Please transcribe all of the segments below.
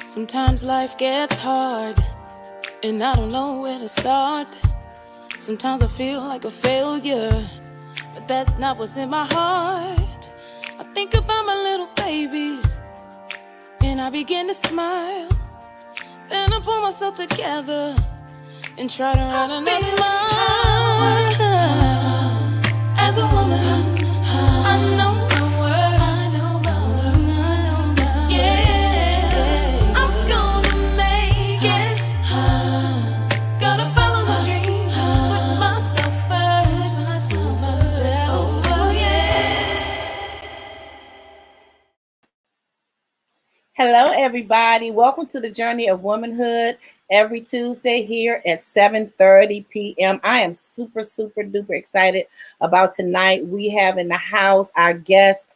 Sometimes life gets hard, and I don't know where to start. Sometimes I feel like a failure, but that's not what's in my heart. I think about my little babies, and I begin to smile. Then I pull myself together and try to run another mile. As a woman, I know my worth. Yeah, I'm gonna make it. Gotta follow my dreams, put myself first. Oh yeah. Hello, everybody. Welcome to the journey of womanhood every Tuesday here at 7:30 p.m. I am super duper excited about tonight. We have in the house our guest,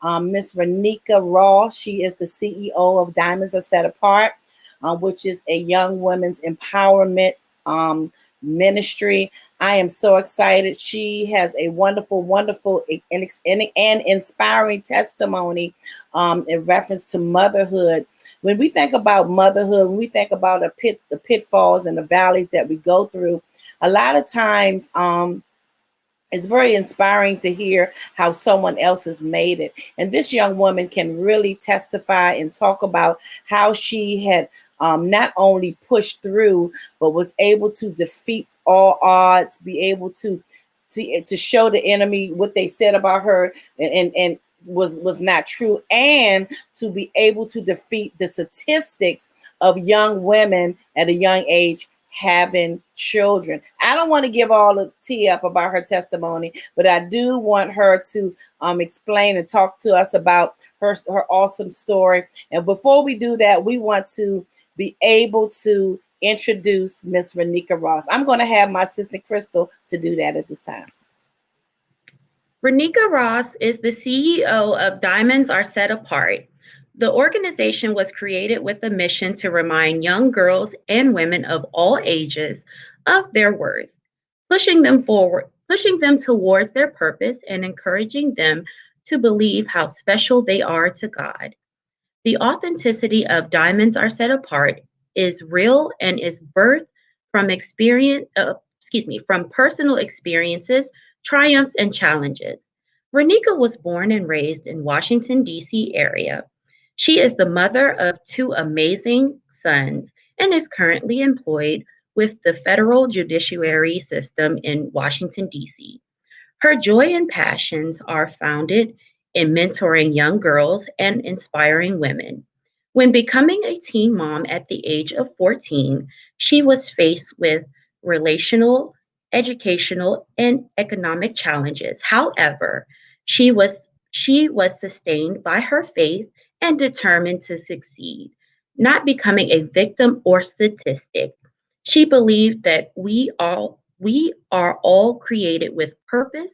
Miss Renecka Raw. She is the CEO of Diamonds Are Set Apart, which is a young women's empowerment ministry. I am so excited. She has a wonderful and inspiring testimony in reference to motherhood. When we think about motherhood, when we think about the pitfalls and the valleys that we go through, a lot of times it's very inspiring to hear how someone else has made it. And this young woman can really testify and talk about how she had not only pushed through, but was able to defeat all odds, be able to show the enemy what they said about her and was not true, and to be able to defeat the statistics of young women at a young age having children. I don't want to give all the tea up about her testimony, but I do want her to explain and talk to us about her awesome story. And before we do that, we want to be able to introduce Miss Renecka Ross. I'm going to have my sister Crystal to do that at this time. Renecka Ross is the CEO of Diamonds Are Set Apart. The organization was created with a mission to remind young girls and women of all ages of their worth, pushing them towards their purpose and encouraging them to believe how special they are to God. The authenticity of Diamonds Are Set Apart is real and is birthed from from personal experiences, triumphs, and challenges. Renecka was born and raised in Washington, D.C. area. She is the mother of two amazing sons and is currently employed with the federal judiciary system in Washington, D.C. Her joy and passions are founded in mentoring young girls and inspiring women. When becoming a teen mom at the age of 14, she was faced with relational, educational, and economic challenges. However, she was sustained by her faith and determined to succeed, not becoming a victim or statistic. She believed that we are all created with purpose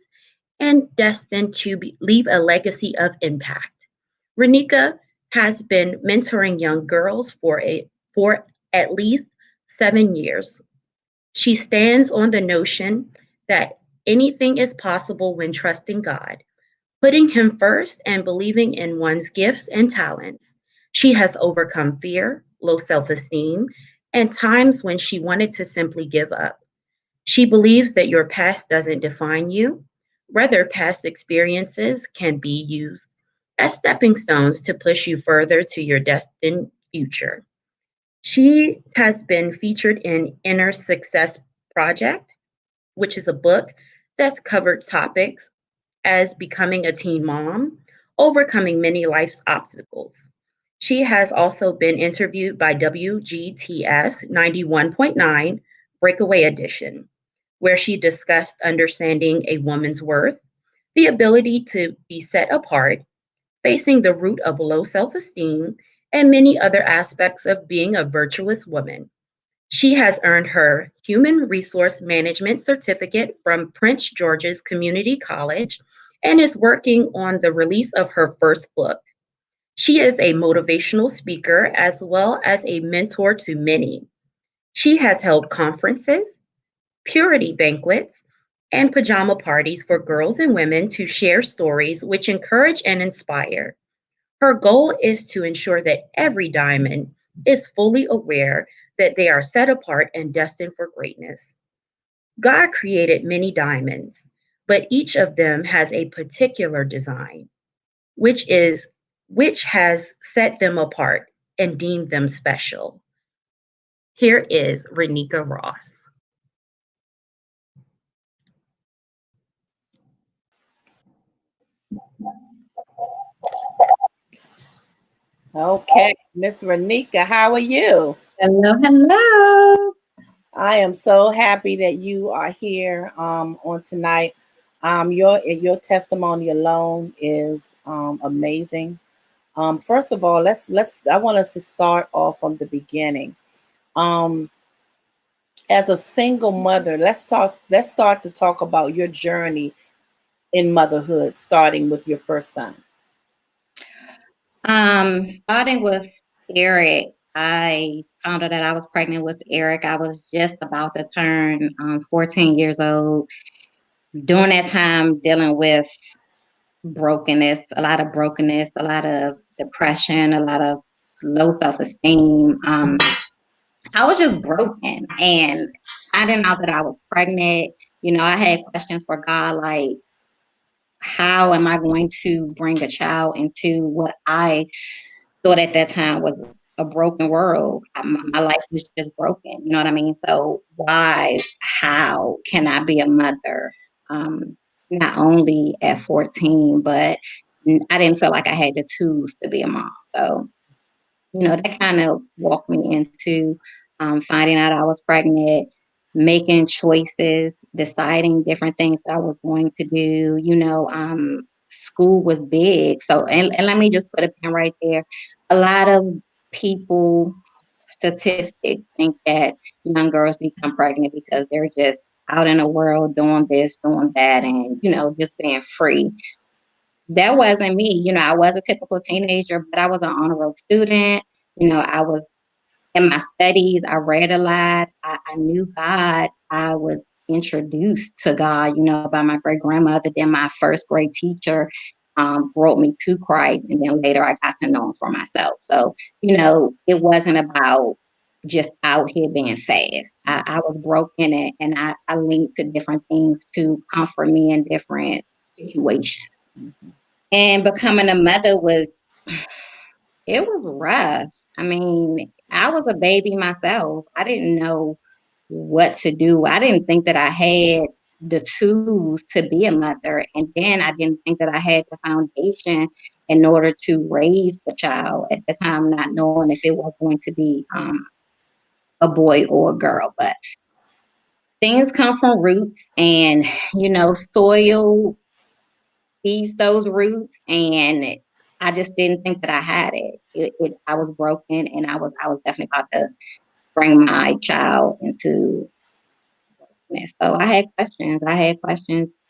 and destined to leave a legacy of impact. Renecka has been mentoring young girls for at least 7 years. She stands on the notion that anything is possible when trusting God, putting him first and believing in one's gifts and talents. She has overcome fear, low self-esteem, and times when she wanted to simply give up. She believes that your past doesn't define you. Rather, past experiences can be used as stepping stones to push you further to your destined future. She has been featured in Inner Success Project, which is a book that's covered topics as becoming a teen mom, overcoming many life's obstacles. She has also been interviewed by WGTS 91.9 Breakaway Edition, where she discussed understanding a woman's worth, the ability to be set apart, facing the root of low self esteem, and many other aspects of being a virtuous woman. She has earned her Human Resource Management certificate from Prince George's Community College and is working on the release of her first book. She is a motivational speaker as well as a mentor to many. She has held conferences, purity banquets, and pajama parties for girls and women to share stories which encourage and inspire. Her goal is to ensure that every diamond is fully aware that they are set apart and destined for greatness. God created many diamonds, but each of them has a particular design, which is which has set them apart and deemed them special. Here is Renecka Ross. Okay, Miss Renecka, how are you? Hello, hello. I am so happy that you are here on tonight. Your testimony alone is amazing. First of all, let's I want us to start off from the beginning. Um, as a single mother, let's start to talk about your journey in motherhood, starting with your first son. Starting with Eric, I found out that I was pregnant with Eric. I was just about to turn 14 years old. During that time, dealing with brokenness, a lot of depression, a lot of low self esteem. I was just broken, and I didn't know that I was pregnant. I had questions for God, like, how am I going to bring a child into what I thought at that time was a broken world? My life was just broken. You know what I mean? So how can I be a mother? Not only at 14, but I didn't feel like I had the tools to be a mom. So, that kind of walked me into finding out I was pregnant, making choices, deciding different things that I was going to do. School was big. So, and let me just put a pin right there. A lot of people, statistics think that young girls become pregnant because they're just out in the world doing this, doing that, and, just being free. That wasn't me. I was a typical teenager, but I was an honor roll student. I was in my studies. I read a lot. I knew God. I was introduced to God, by my great grandmother. Then my first grade teacher brought me to Christ. And then later I got to know him for myself. So, it wasn't about just out here being fast. I was broken and I linked to different things to comfort me in different situations. And becoming a mother it was rough. I mean, I was a baby myself. I didn't know what to do. I didn't think that I had the tools to be a mother. And then I didn't think that I had the foundation in order to raise the child at the time, not knowing if it was going to be a boy or a girl. But things come from roots, and, soil feeds those roots, and I just didn't think that I had it. I was broken, and I was definitely about to bring my child into this. So I had questions. I had questions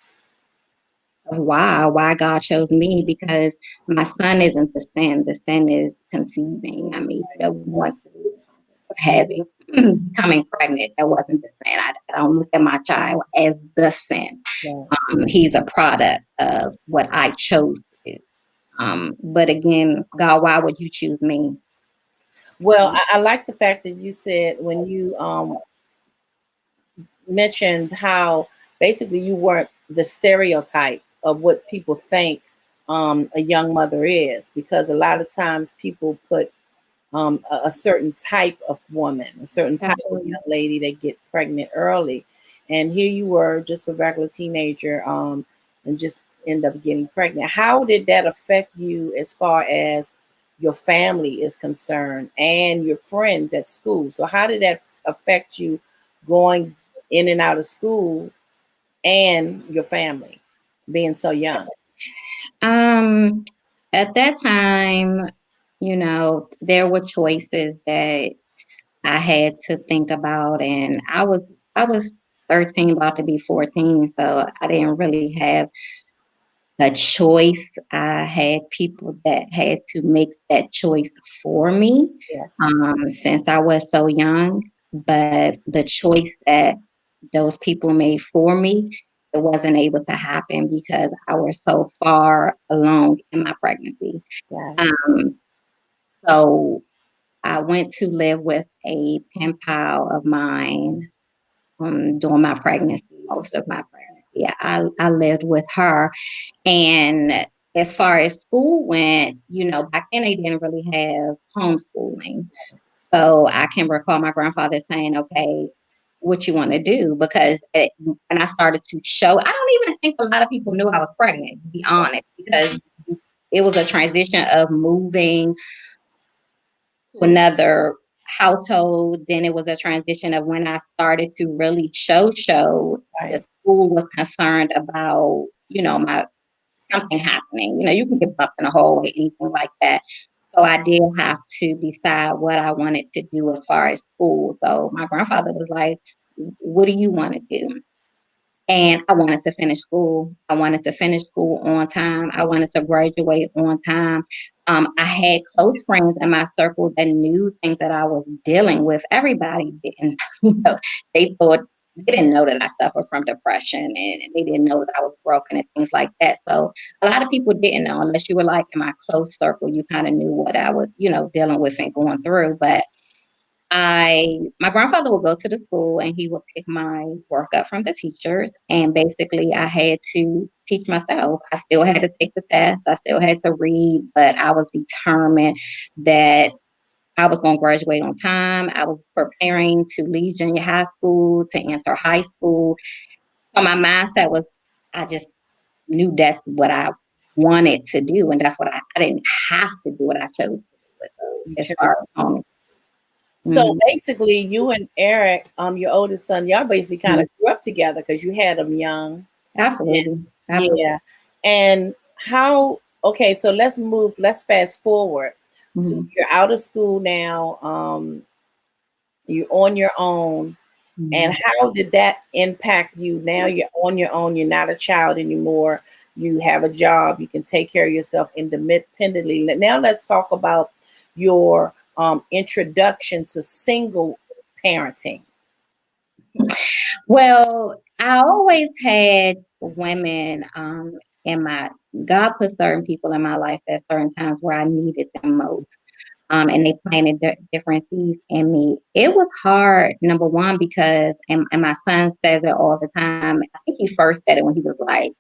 of why God chose me, because my son isn't the sin. The sin is conceiving. I mean, once having becoming pregnant, that wasn't the sin. I don't look at my child as the sin. He's a product of what I chose to do. But again, God, why would you choose me? Well, I like the fact that you said when you mentioned how basically you weren't the stereotype of what people think a young mother is, because a lot of times people put a certain type of woman, a certain type of young lady that get pregnant early. And here you were, just a regular teenager, and just end up getting pregnant. How did that affect you as far as your family is concerned and your friends at school? So how did that affect you going in and out of school and your family being so young? At that time, there were choices that I had to think about, and I was 13, about to be 14, so I didn't really have a choice. I had people that had to make that choice for me, Yeah. since I was so young. But the choice that those people made for me, it wasn't able to happen because I was so far along in my pregnancy. Yeah. Um, so I went to live with a pen pal of mine during my pregnancy, most of my pregnancy. Yeah, I lived with her. And as far as school went, back then they didn't really have homeschooling. So I can recall my grandfather saying, okay, what you want to do? Because when I started to show, I don't even think a lot of people knew I was pregnant, to be honest, because it was a transition of moving to another household. Then it was a transition of when I started to really show. The Right. school was concerned about, my something happening. You can get bumped in the hallway, anything like that. So I did have to decide what I wanted to do as far as school. So my grandfather was like, what do you want to do? And I wanted to finish school. I wanted to finish school on time. I wanted to graduate on time. I had close friends in my circle that knew things that I was dealing with. Everybody didn't. They thought, they didn't know that I suffered from depression, and they didn't know that I was broken and things like that. So a lot of people didn't know, unless you were like in my close circle, you kind of knew what I was, dealing with and going through. But my grandfather would go to the school and he would pick my work up from the teachers. And basically I had to teach myself. I still had to take the test. I still had to read, but I was determined that I was going to graduate on time. I was preparing to leave junior high school, to enter high school. So my mindset was, I just knew that's what I wanted to do. And that's what I didn't have to do what I chose to do. So You as chose. far as home. So basically, you and Eric, your oldest son, y'all basically kind of grew up together because you had him young. Absolutely. Absolutely. Yeah. And how, okay, so let's fast forward. So Mm-hmm. you're out of school now, you're on your own. And how did that impact you? Now you're on your own, you're not a child anymore. You have a job, you can take care of yourself independently. Now let's talk about your introduction to single parenting. Well, I always had women in my God put certain people in my life at certain times where I needed them most. And they planted different seeds in me. It was hard, number one, because and my son says it all the time. I think he first said it when he was like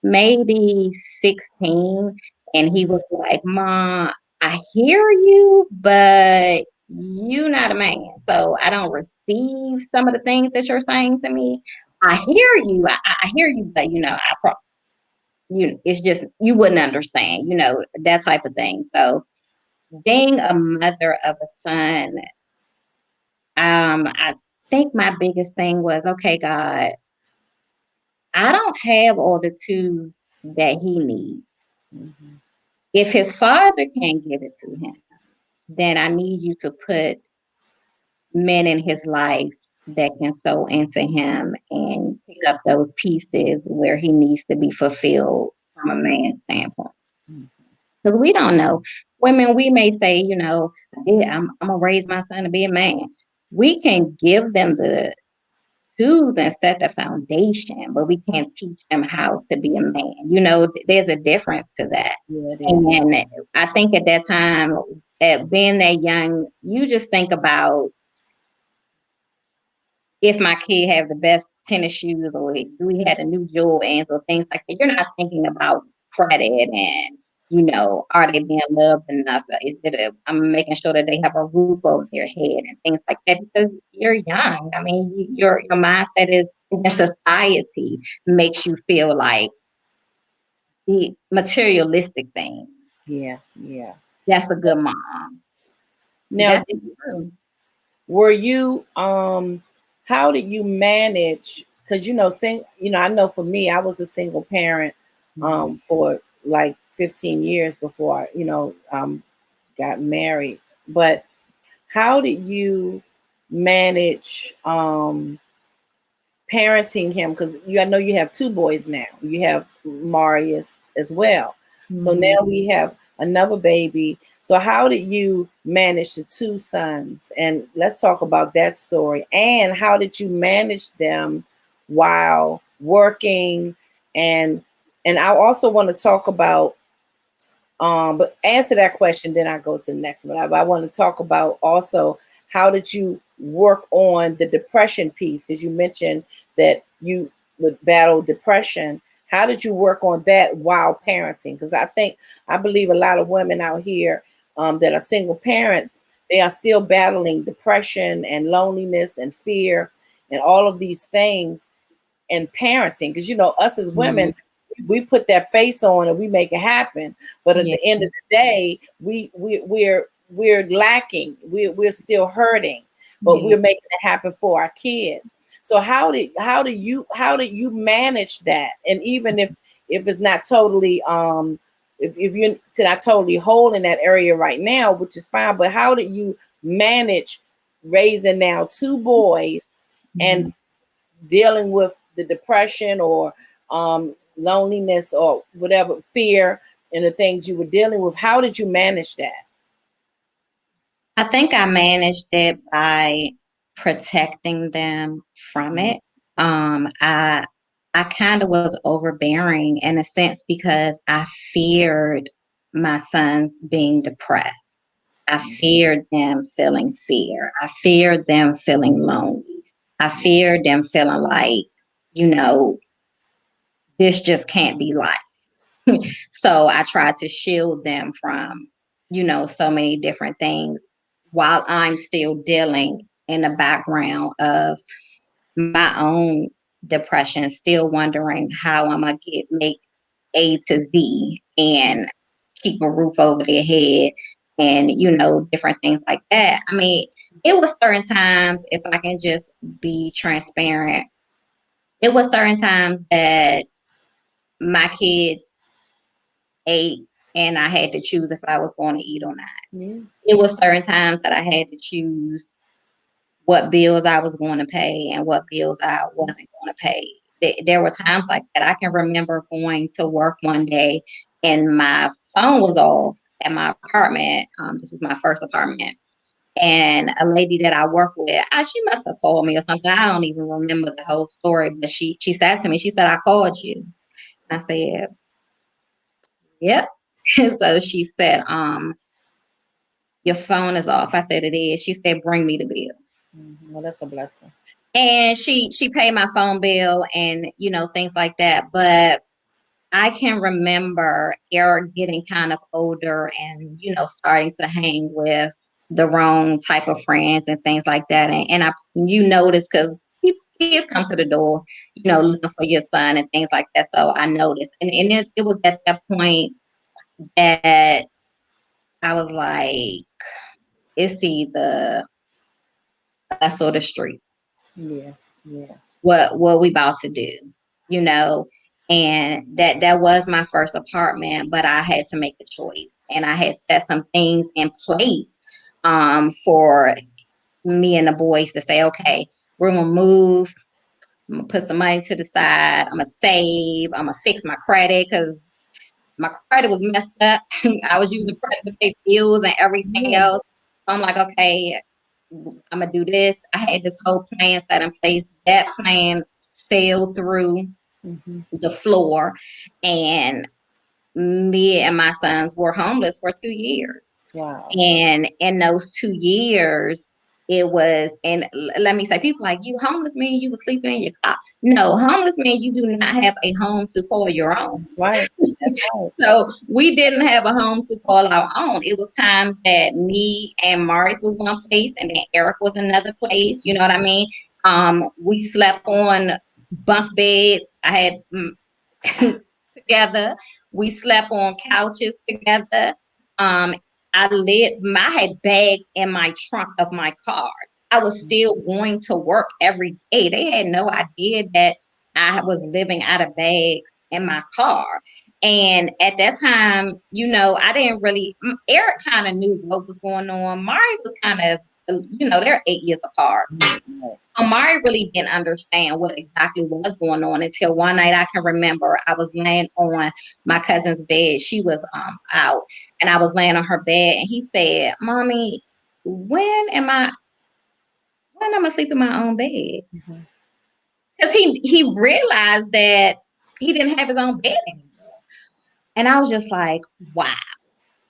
maybe 16, and he was like, "Mom, I hear you, but you not a man, so I don't receive some of the things that you're saying to me. I hear you, I hear you, but it's just you wouldn't understand, that type of thing." So being a mother of a son, I think my biggest thing was, okay, God, I don't have all the tools that he needs. Mhm. If his father can't give it to him, then I need you to put men in his life that can sow into him and pick up those pieces where he needs to be fulfilled from a man's standpoint. Because we don't know. Women, we may say, yeah, I'm gonna raise my son to be a man. We can give them the tools and set the foundation, but we can't teach them how to be a man. There's a difference to that. Yeah, it is. And I think at that time, at being that young, you just think about if my kid have the best tennis shoes or do we had a new Jordans or things like that. You're not thinking about credit and, are they being loved enough? I'm making sure that they have a roof over their head and things like that because you're young. I mean, your mindset is in society makes you feel like the materialistic thing. Yeah, yeah. That's a good mom. Now, That's true. were you how did you manage, because I know for me, I was a single parent for like 15 years before got married. But how did you manage parenting him? Because I know you have two boys now. You have Marius as well. So now we have another baby. So how did you manage the two sons? And let's talk about that story. And how did you manage them while working? And I also want to talk about but answer that question, then I go to the next one. I want to talk about also how did you work on the depression piece? Because you mentioned that you would battle depression. How did you work on that while parenting? Because I believe a lot of women out here that are single parents, they are still battling depression and loneliness and fear and all of these things and parenting. Because us as women, we put that face on and we make it happen. But at Yeah. the end of the day, we're lacking. We're still hurting, but we're making it happen for our kids. So how do you manage that? And even if it's not totally if you're not totally whole in that area right now, which is fine, but how did you manage raising now two boys and dealing with the depression or loneliness or whatever, fear, and the things you were dealing with? How did you manage that? I think I managed it by protecting them from it. I kind of was overbearing in a sense because I feared my sons being depressed. I feared them feeling fear. I feared them feeling lonely. I feared them feeling like, you know, this just can't be life. So I tried to shield them from, you know, so many different things while I'm still dealing in the background of my own depression, still wondering how I'm gonna make A to Z and keep a roof over their head and, you know, different things like that. I mean, it was certain times, if I can just be transparent, it was certain times that my kids ate and I had to choose if I was going to eat or not. Yeah. It was certain times that I had to choose what bills I was going to pay and what bills I wasn't going to pay. There were times like that. I can remember going to work one day and my phone was off at my apartment. This was my first apartment. And a lady that I work with, she must have called me or something. I don't even remember the whole story, but she said to me, she said, "I called you." And I said, "Yep." So she said, "Your phone is off." I said, "It is." She said, "Bring me the bill." Well, that's a blessing. And she paid my phone bill and, you know, things like that. But I can remember Eric getting kind of older and, you know, starting to hang with the wrong type of friends and things like that. And you notice because kids come to the door, you know, looking for your son and things like that. So I noticed. And it was at that point that I was like, it's either us or the street. Yeah. Yeah. What we about to do, you know. And that was my first apartment, but I had to make a choice and I had set some things in place for me and the boys to say, okay, we're gonna move, I'm gonna put some money to the side, I'm gonna save, I'm gonna fix my credit because my credit was messed up. I was using credit to pay bills and everything Yeah. else. So I'm like, okay, I'm gonna do this. I had this whole plan set in place. That plan fell through Mm-hmm. the floor, and me and my sons were homeless for 2 years. Wow. And in those 2 years, it was, and let me say, people like, you homeless mean you were sleeping in your car. No, homeless mean you do not have a home to call your own. That's right. That's right. So we didn't have a home to call our own. It was times that me and Maurice was one place and then Eric was another place. You know what I mean? We slept on bunk beds. I had together. We slept on couches together. Um, I had bags in my trunk of my car. I was still going to work every day. They had no idea that I was living out of bags in my car. And at that time, you know, I didn't really, Eric kind of knew what was going on. Mari was kind of, you know, they're 8 years apart. Amari really didn't understand what exactly was going on until one night I can remember I was laying on my cousin's bed. She was out and I was laying on her bed and he said, "Mommy, when am I sleep in my own bed?" Mm-hmm. Because he realized that he didn't have his own bed anymore. And I was just like, wow.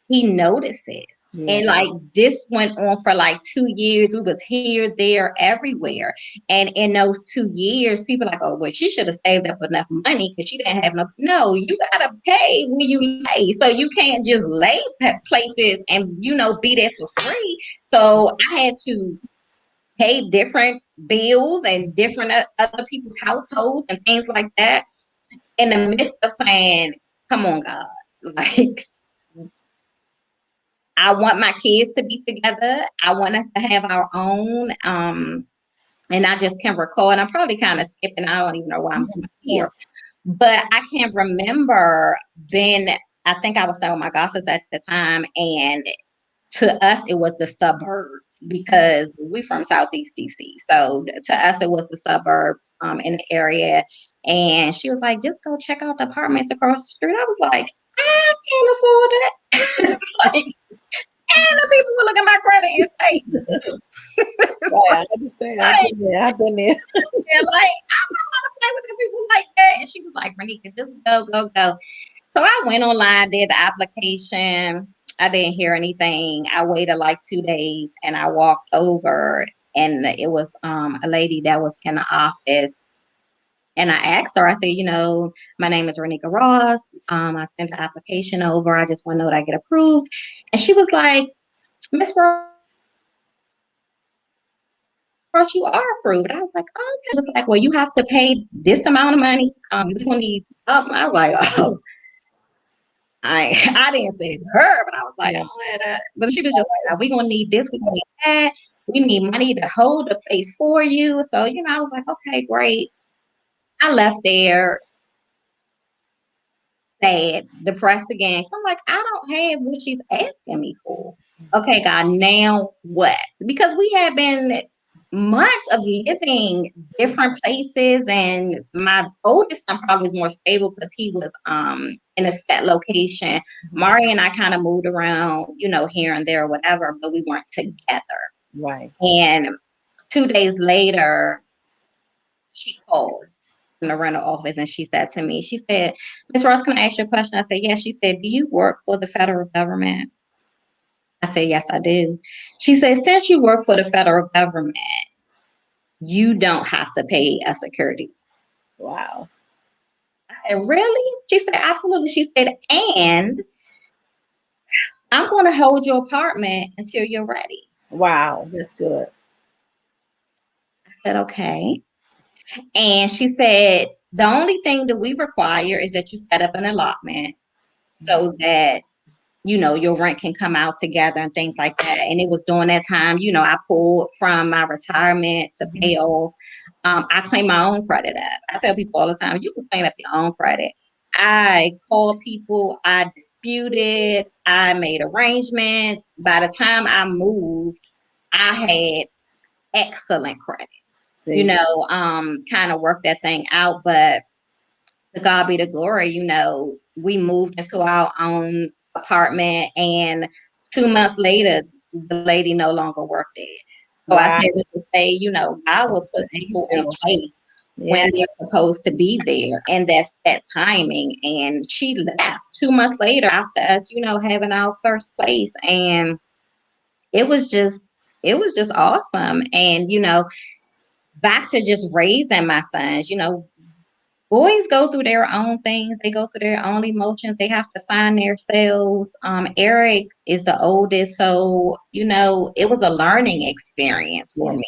He notices. Yeah. And like this went on for like 2 years. We was here, there, everywhere. And in those 2 years, people like, oh, well, she should have saved up enough money because she didn't have enough. No, you gotta pay when you lay. So you can't just lay places and you know be there for free. So I had to pay different bills and different other people's households and things like that. In the midst of saying, come on, God, like I want my kids to be together. I want us to have our own. And I just can recall, and I'm probably kind of skipping. I don't even know why I'm here, but I can remember then. I think I was staying with my gossip at the time, and to us it was the suburbs because we from Southeast DC. So to us it was the suburbs in the area. And she was like, just go check out the apartments across the street. I was like, I can't afford it. Like, and the people will look at my credit and say, Right. I understand. like, I've been there. and like, I don't want to play with the people like that. And she was like, Renecka, just go, go, go. So I went online, did the application. I didn't hear anything. I waited like 2 days and I walked over and it was a lady that was in the office. And I asked her, I said, my name is Renecka Ross. I sent the application over. I just want to know that I get approved. And she was like, Miss Ross, you are approved. I was like, oh, okay. She was like, well, you have to pay this amount of money. We gonna need. I was like, oh, I didn't say it to her, but I was like, Yeah. oh, but she was just like, we gonna need this, we gonna need that. We need money to hold the place for you. So, I was like, okay, great. I left there sad, depressed again. So I'm like, I don't have what she's asking me for. Okay, God, now what? Because we had been months of living different places, and my oldest son probably was more stable because he was in a set location. Mari and I kind of moved around, here and there or whatever, but we weren't together. Right. And 2 days later, she called from the rental office and she said to me, she said, Miss Ross, can I ask you a question? I said, yes. She said, do you work for the federal government? I said, yes, I do. She said, since you work for the federal government, you don't have to pay a security. Wow. I said, really? She said, absolutely. She said, and I'm going to hold your apartment until you're ready. Wow. That's good. I said, okay. And she said, the only thing that we require is that you set up an allotment so that your rent can come out together and things like that. And it was during that time, I pulled from my retirement to pay off. I claim my own credit up. I tell people all the time, you can claim up your own credit. I called people, I disputed, I made arrangements. By the time I moved, I had excellent credit, See. kind of worked that thing out. But to God be the glory, we moved into our own apartment and 2 months later, the lady no longer worked there. So I Wow. said to say, God will put people in place when they're supposed to be there and that set timing. And she left 2 months later after us, having our first place. And it was just, awesome. And, back to just raising my sons, boys go through their own things. They go through their own emotions. They have to find themselves. Eric is the oldest. So, it was a learning experience for me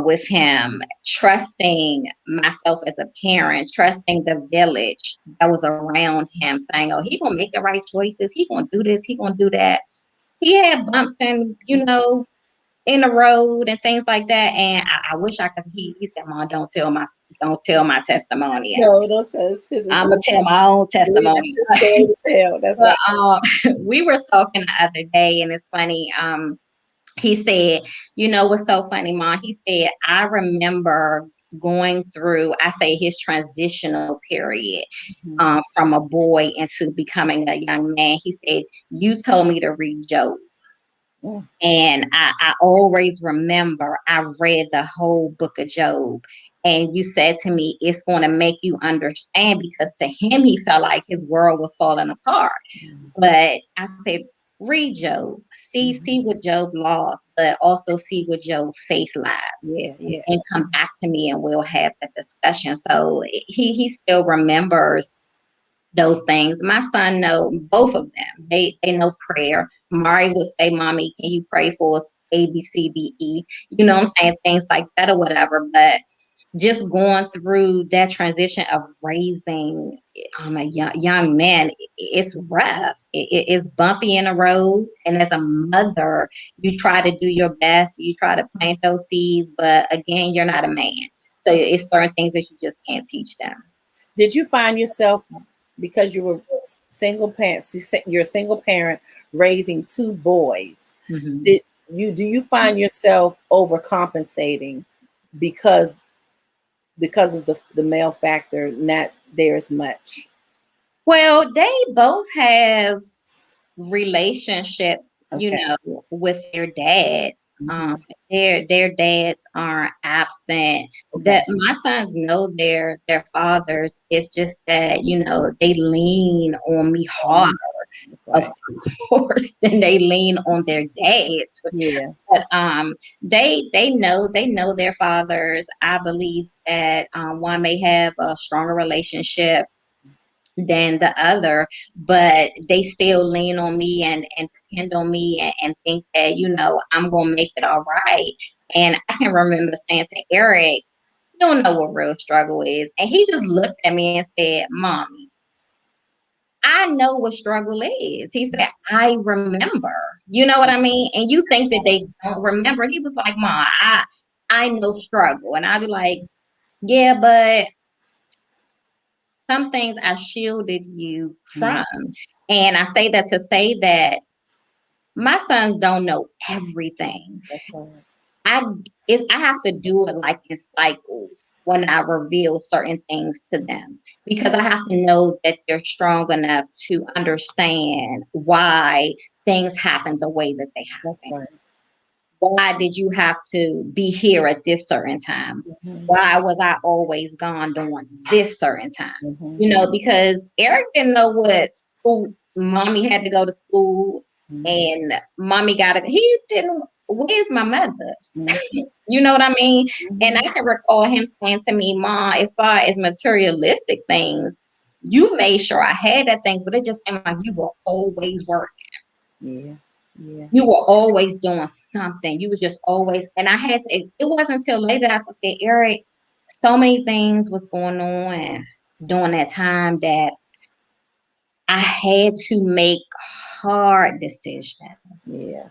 with him, trusting myself as a parent, trusting the village that was around him, saying, oh, he going to make the right choices. He going to do this. He going to do that. He had bumps and, in the road and things like that. And I wish I could. He said, "Mom, don't tell my testimony. No, don't tell us. I'm gonna tell my own testimony." That's But right. we were talking the other day, and it's funny. He said, what's so funny, Mom? He said, I remember going through, I say, his transitional period from a boy into becoming a young man. He said, you told me to read Job. And I always remember I read the whole book of Job. And you said to me, it's going to make you understand, because to him, he felt like his world was falling apart. But I said, read Job, see what Job lost, but also see what Job faith lies. And come back to me and we'll have that discussion. So he still remembers those things. My son know both of them. They know prayer. Mari would say, Mommy, can you pray for us? A, B, C, D, E. You know what I'm saying? Things like that or whatever. But just going through that transition of raising a young man, it's rough. It's bumpy in the road. And as a mother, you try to do your best. You try to plant those seeds. But again, you're not a man. So it's certain things that you just can't teach them. Did you find yourself, because you were single parents, you're a single parent raising two boys, do you find yourself overcompensating because of the male factor not there as much? Well, they both have relationships, with their dads. Their dads aren't absent. That my sons know their fathers. It's just that they lean on me hard. Right. of course, then they lean on their dads. Yeah. But they know their fathers. I believe that one may have a stronger relationship than the other, but they still lean on me and depend on me and think that, I'm gonna make it all right. And I can remember saying to Eric, "You don't know what real struggle is." And he just looked at me and said, "Mommy, I know what struggle is." He said, "I remember." You know what I mean? And you think that they don't remember. He was like, "Mom, I know struggle." And I'd be like, "Yeah, but some things I shielded you from." And I say that to say that my sons don't know everything. That's right. I I have to do it like in cycles when I reveal certain things to them, because I have to know that they're strong enough to understand why things happen the way that they That's happen. right. Why did you have to be here at this certain time? Why was I always gone during this certain time? Because Eric didn't know what school, mommy had to go to school, and mommy he didn't, where's my mother? You know what I mean? And I can recall him saying to me, "Mom, as far as materialistic things, you made sure I had that things, but it just seemed like you were always working. Yeah. Yeah. You were always doing something. You were just always," and I had to, it wasn't until later that I said, "Eric, so many things was going on during that time that I had to make hard decisions, Yeah.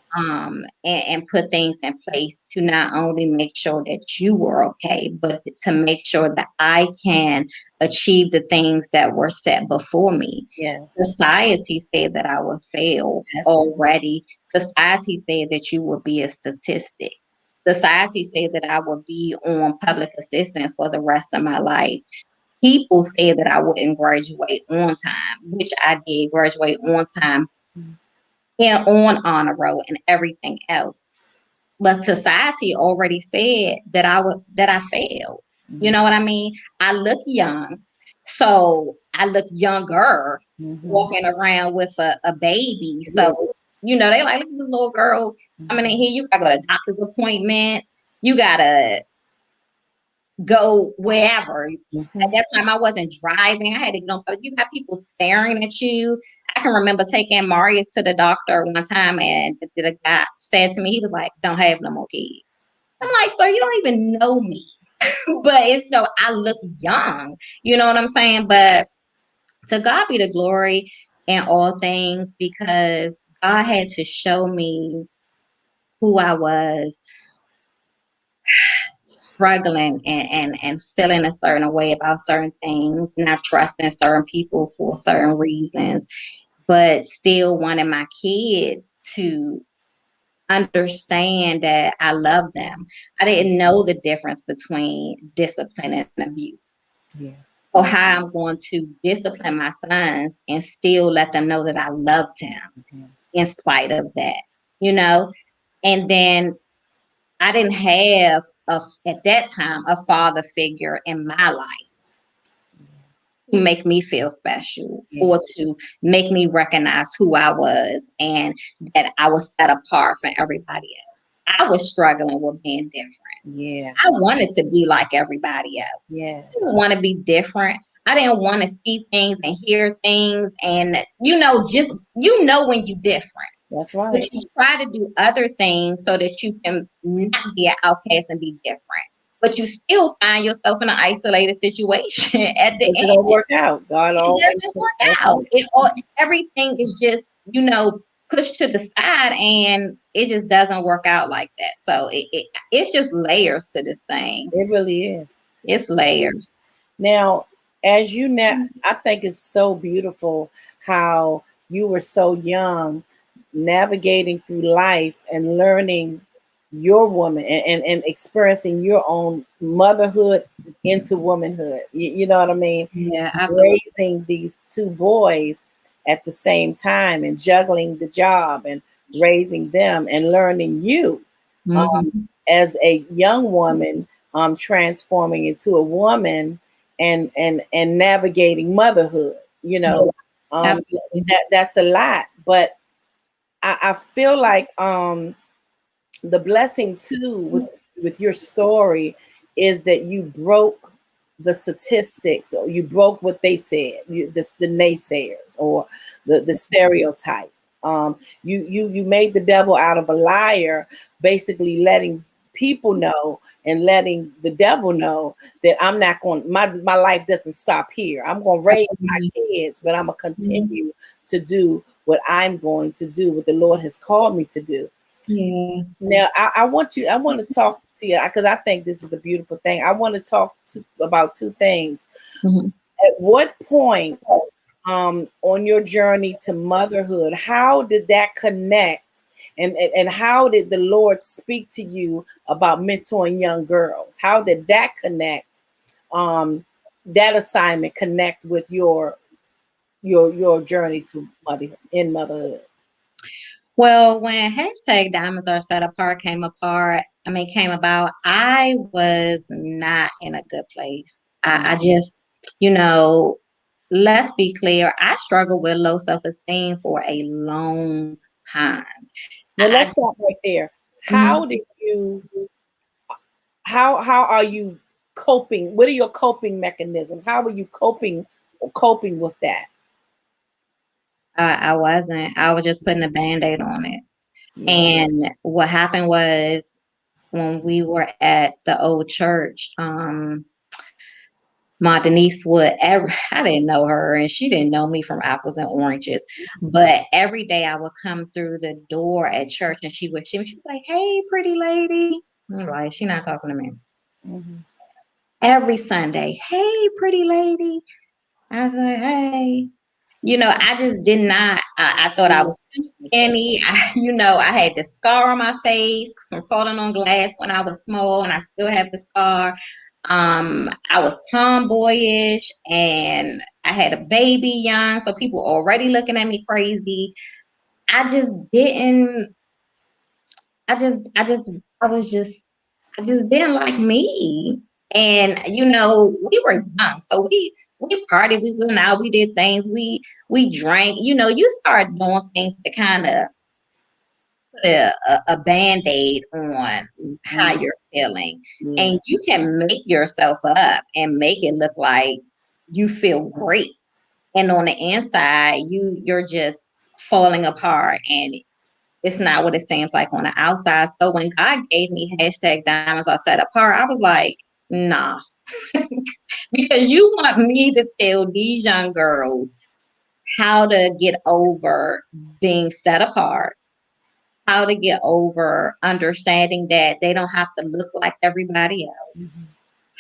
and put things in place to not only make sure that you were okay, but to make sure that I can achieve the things that were set before me." Yes. Society said that I would fail That's already. Society said that you would be a statistic. Society said that I would be on public assistance for the rest of my life. People said that I wouldn't graduate on time, which I did graduate on time and on honor roll and everything else. But society already said that I failed. You know what I mean? I look young. So I look younger walking around with a baby. So, they like, "Look at this little girl coming in here. You gotta go to doctor's appointments. You gotta go wherever." At that time, I wasn't driving. I had to get on. You got people staring at you. I can remember taking Marius to the doctor one time, and the guy said to me, he was like, "Don't have no more kids." I'm like, "Sir, you don't even know me." But it's no, I look young. You know what I'm saying? But to God be the glory in all things, because God had to show me who I was struggling and feeling a certain way about certain things, not trusting certain people for certain reasons, but still wanting my kids to understand that I love them. I didn't know the difference between discipline and abuse. Yeah. Or how I'm going to discipline my sons and still let them know that I love them in spite of that, you know? And then I didn't have at that time a father figure in my life to make me feel special or to make me recognize who I was and that I was set apart from everybody else. I was struggling with being different. Yeah. I wanted to be like everybody else. Yeah. I didn't want to be different. I didn't want to see things and hear things and, just, when you're different. That's But right. you try to do other things so that you can not be an outcast and be different. But you still find yourself in an isolated situation at the Because it end. don't work out. God It always. doesn't work out. Everything is just, pushed to the side, and it just doesn't work out like that. So it's just layers to this thing. It really is. It's layers. Now, as you now, I think it's so beautiful how you were so young, navigating through life and learning your woman and experiencing your own motherhood into womanhood. You know what I mean? Yeah, absolutely. Raising these two boys at the same time and juggling the job and raising them and learning you as a young woman, transforming into a woman and navigating motherhood, Absolutely. That's a lot, but I feel like the blessing too with your story is that you broke the statistics, or you broke what they said, the naysayers, or the stereotype. You made the devil out of a liar, basically letting people know and letting the devil know that I'm not going, my life doesn't stop here. I'm going to raise my Absolutely. kids, but I'm going to continue to do what I'm going to do, what the Lord has called me to do. Yeah. Now, I want to talk to you because I think this is a beautiful thing. I want to talk about two things. Mhm. At what point on your journey to motherhood, how did that connect? And how did the Lord speak to you about mentoring young girls? How did that connect? That assignment connect with your journey to motherhood? Well, when hashtag diamonds are set apart came about, I was not in a good place. I just, you know, let's be clear, I struggled with low self-esteem for a long time. Well, I, let's stop right there. mhm. How did you how are you coping? What are your coping mechanisms? How are you coping with that? I wasn't. I was just putting a band-aid on it. Yeah. And what happened was when we were at the old church, my Denise I didn't know her and she didn't know me from apples and oranges. But every day I would come through the door at church and she would be like, "Hey, pretty lady." I'm like, "She not talking to me." Mm-hmm. Every Sunday, "Hey, pretty lady." I was like, "Hey." I just did not. I thought I was too skinny. I had the scar on my face from falling on glass when I was small, and I still have the scar. I was tomboyish, and I had a baby young, so people were already looking at me crazy. I just didn't. I was just. I just didn't like me, and we were young, so we partied, we went out, we did things, we drank. You start doing things to kind of put a band-aid on how Mm-hmm. you're feeling, Yeah. and you can make yourself up and make it look like you feel great, and on the inside you're just falling apart, and it's not what it seems like on the outside. So when God gave me hashtag diamonds are set apart, I was like, nah, because you want me to tell these young girls how to get over being set apart, how to get over understanding that they don't have to look like everybody else, Mm-hmm.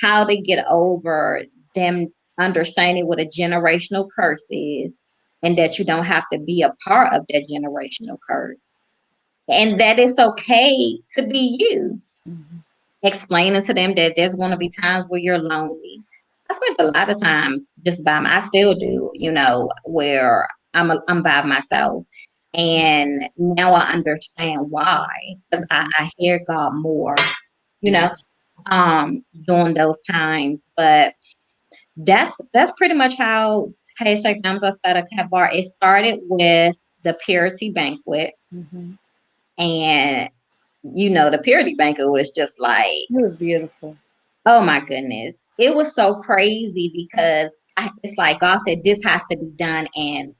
how to get over them understanding what a generational curse is, and that you don't have to be a part of that generational curse, and that it's okay to be you. Mm-hmm. Explaining to them that there's going to be times where you're lonely. I spent a lot of times just I still do, where I'm by myself. And now I understand why, because I hear God more, you know, during those times. But that's pretty much how hashtag Diamonds Outside of Cat Bar. It started with the Purity Banquet, Mm-hmm. and the Purity Banquet was just like, It was beautiful. oh my goodness. It was so crazy because it's like God said, this has to be done in,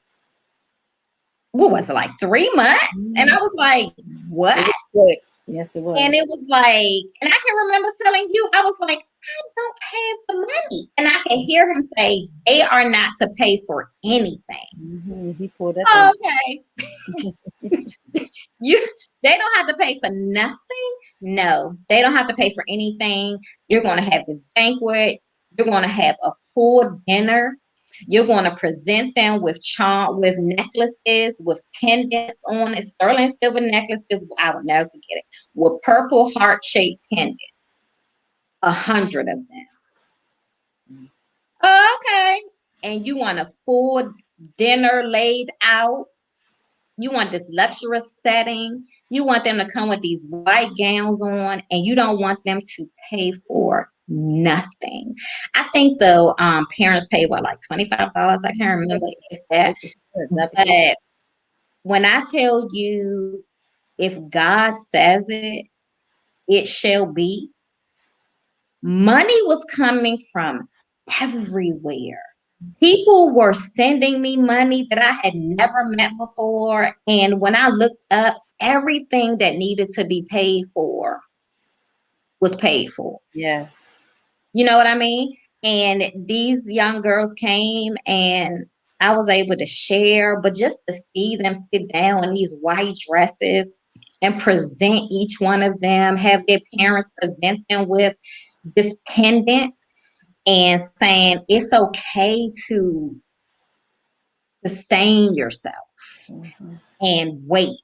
what was it, like 3 months? And I Mhm. was like, what? It was quick. Yes, it And was. it was like, and I can remember telling you, I was like, I don't have the money. And I could hear him say, they are not to pay for anything. Mm-hmm. He pulled that thing. Okay. You they don't have to pay for nothing. No, they don't have to pay for anything. You're going to have this banquet. You're going to have a full dinner. You're going to present them with necklaces, with pendants on it, sterling silver necklaces. I will never forget it. With purple heart-shaped pendants, 100 of them. Okay. And you want a full dinner laid out. You want this luxurious setting. You want them to come with these white gowns on, and you don't want them to pay for nothing. I think the parents pay what, like $25. I can't remember if that. It's not the kid. But when I tell you, if God says it, it shall be. Money was coming from everywhere. People were sending me money that I had never met before. And when I looked up, everything that needed to be paid for was paid for. Yes. You know what I mean? And these young girls came and I was able to share, but just to see them sit down in these white dresses and present each one of them, have their parents present them with this pendant and saying it's okay to sustain yourself and wait.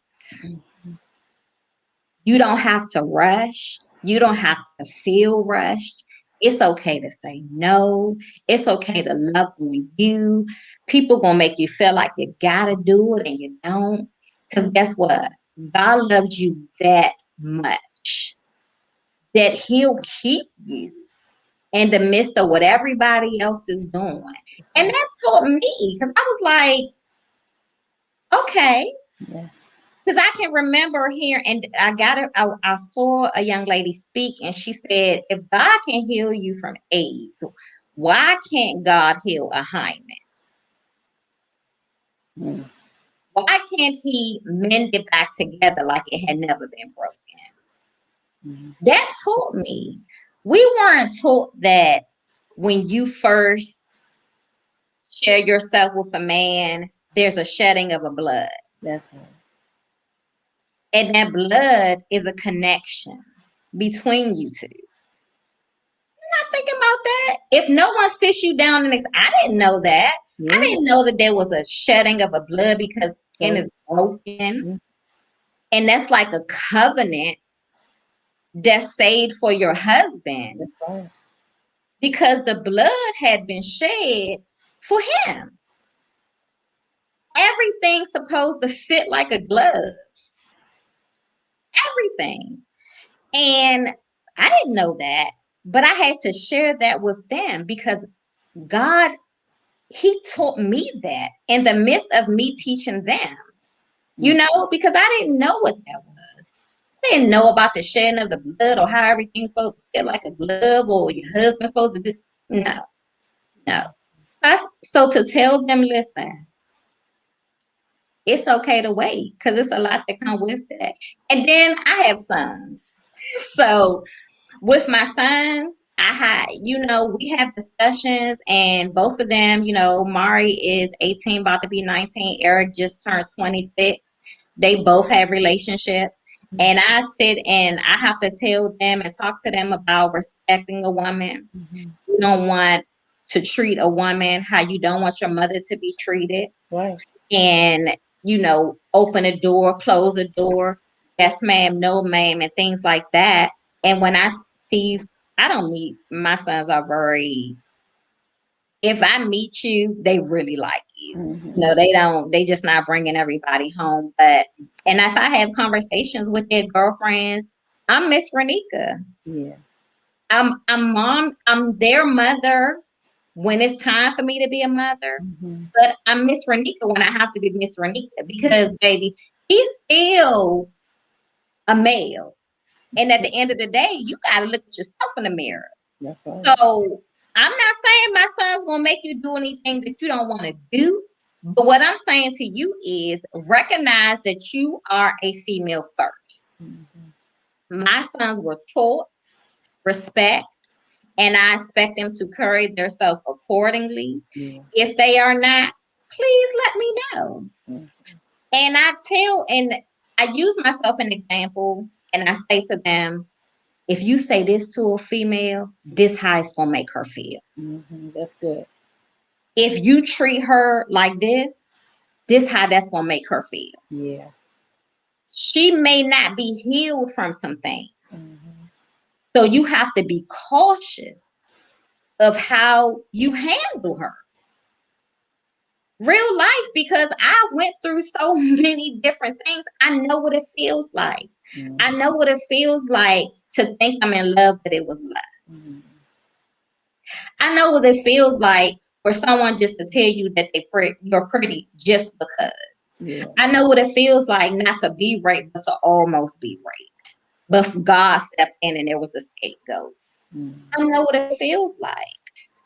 You don't have to rush. You don't have to feel rushed. It's okay to say no. It's okay to love on you. People gonna make you feel like you gotta do it and you don't. Because guess what? God loves you that much that he'll keep you in the midst of what everybody else is doing. And that taught me, because I was like, okay. Yes. Because I can remember here, and I saw a young lady speak, and she said, if God can heal you from AIDS, why can't God heal a hymen? Mm. Why can't he mend it back together like it had never been broken? That taught me. We weren't taught that when you first share yourself with a man, there's a shedding of a blood. That's right. And that blood is a connection between you two. Not thinking about that. If no one sits you down and I didn't know that. Yeah. I didn't know that there was a shedding of a blood because skin is broken. And that's like a covenant that's saved for your husband. That's right. Because the blood had been shed for him. Everything's supposed to fit like a glove. Everything. And I didn't know that, but I had to share that with them because God, he taught me that in the midst of me teaching them, you know, because I didn't know what that was. I didn't know about the shedding of the blood or how everything's supposed to fit like a glove or your husband's supposed to do. No. So to tell them, listen, it's okay to wait because it's a lot that come with that. And then I have sons. So with my sons, we have discussions and both of them, Mari is 18, about to be 19. Eric just turned 26. They both have relationships. And I sit and I have to tell them and talk to them about respecting a woman. You don't want to treat a woman how you don't want your mother to be treated. Right. And, open a door, close a door, yes, ma'am, no, ma'am, and things like that. And when I see, my sons are if I meet you, they really like you. They just not bringing everybody home. And if I have conversations with their girlfriends, I'm Miss Renecka. Yeah. I'm their mother when it's time for me to be a mother, but I'm Miss Renecka when I have to be Miss Renecka because, baby, he's still a male. And at the end of the day, you got to look at yourself in the mirror. That's right. So I'm not saying my son's going to make you do anything that you don't want to do. But what I'm saying to you is recognize that you are a female first. My sons were taught respect, and I expect them to carry themselves accordingly. Yeah. If they are not, please let me know. And I use myself an example, and I say to them, if you say this to a female, this how it's going to make her feel. That's good. If you treat her like this how that's going to make her feel. Yeah. She may not be healed from some things. So you have to be cautious of how you handle her. Real life, because I went through so many different things. I know what it feels like. I know what it feels like to think I'm in love, but it was lust. I know what it feels like for someone just to tell you that you're pretty just because. Yeah. I know what it feels like not to be raped, but to almost be raped. But God stepped in and there was a scapegoat. I know what it feels like.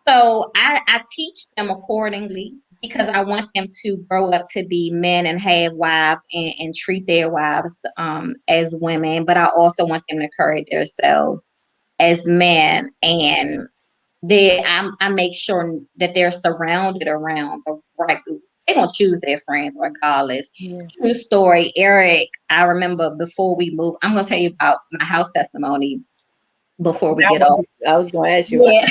So I teach them accordingly because I want them to grow up to be men and have wives and treat their wives as women. But I also want them to carry themselves as men, and I make sure that they're surrounded around the right group. They're gonna choose their friends regardless. Yeah. True story, Eric. I remember before we moved. I'm gonna tell you about my house testimony before we get off. I was gonna ask you. Yeah.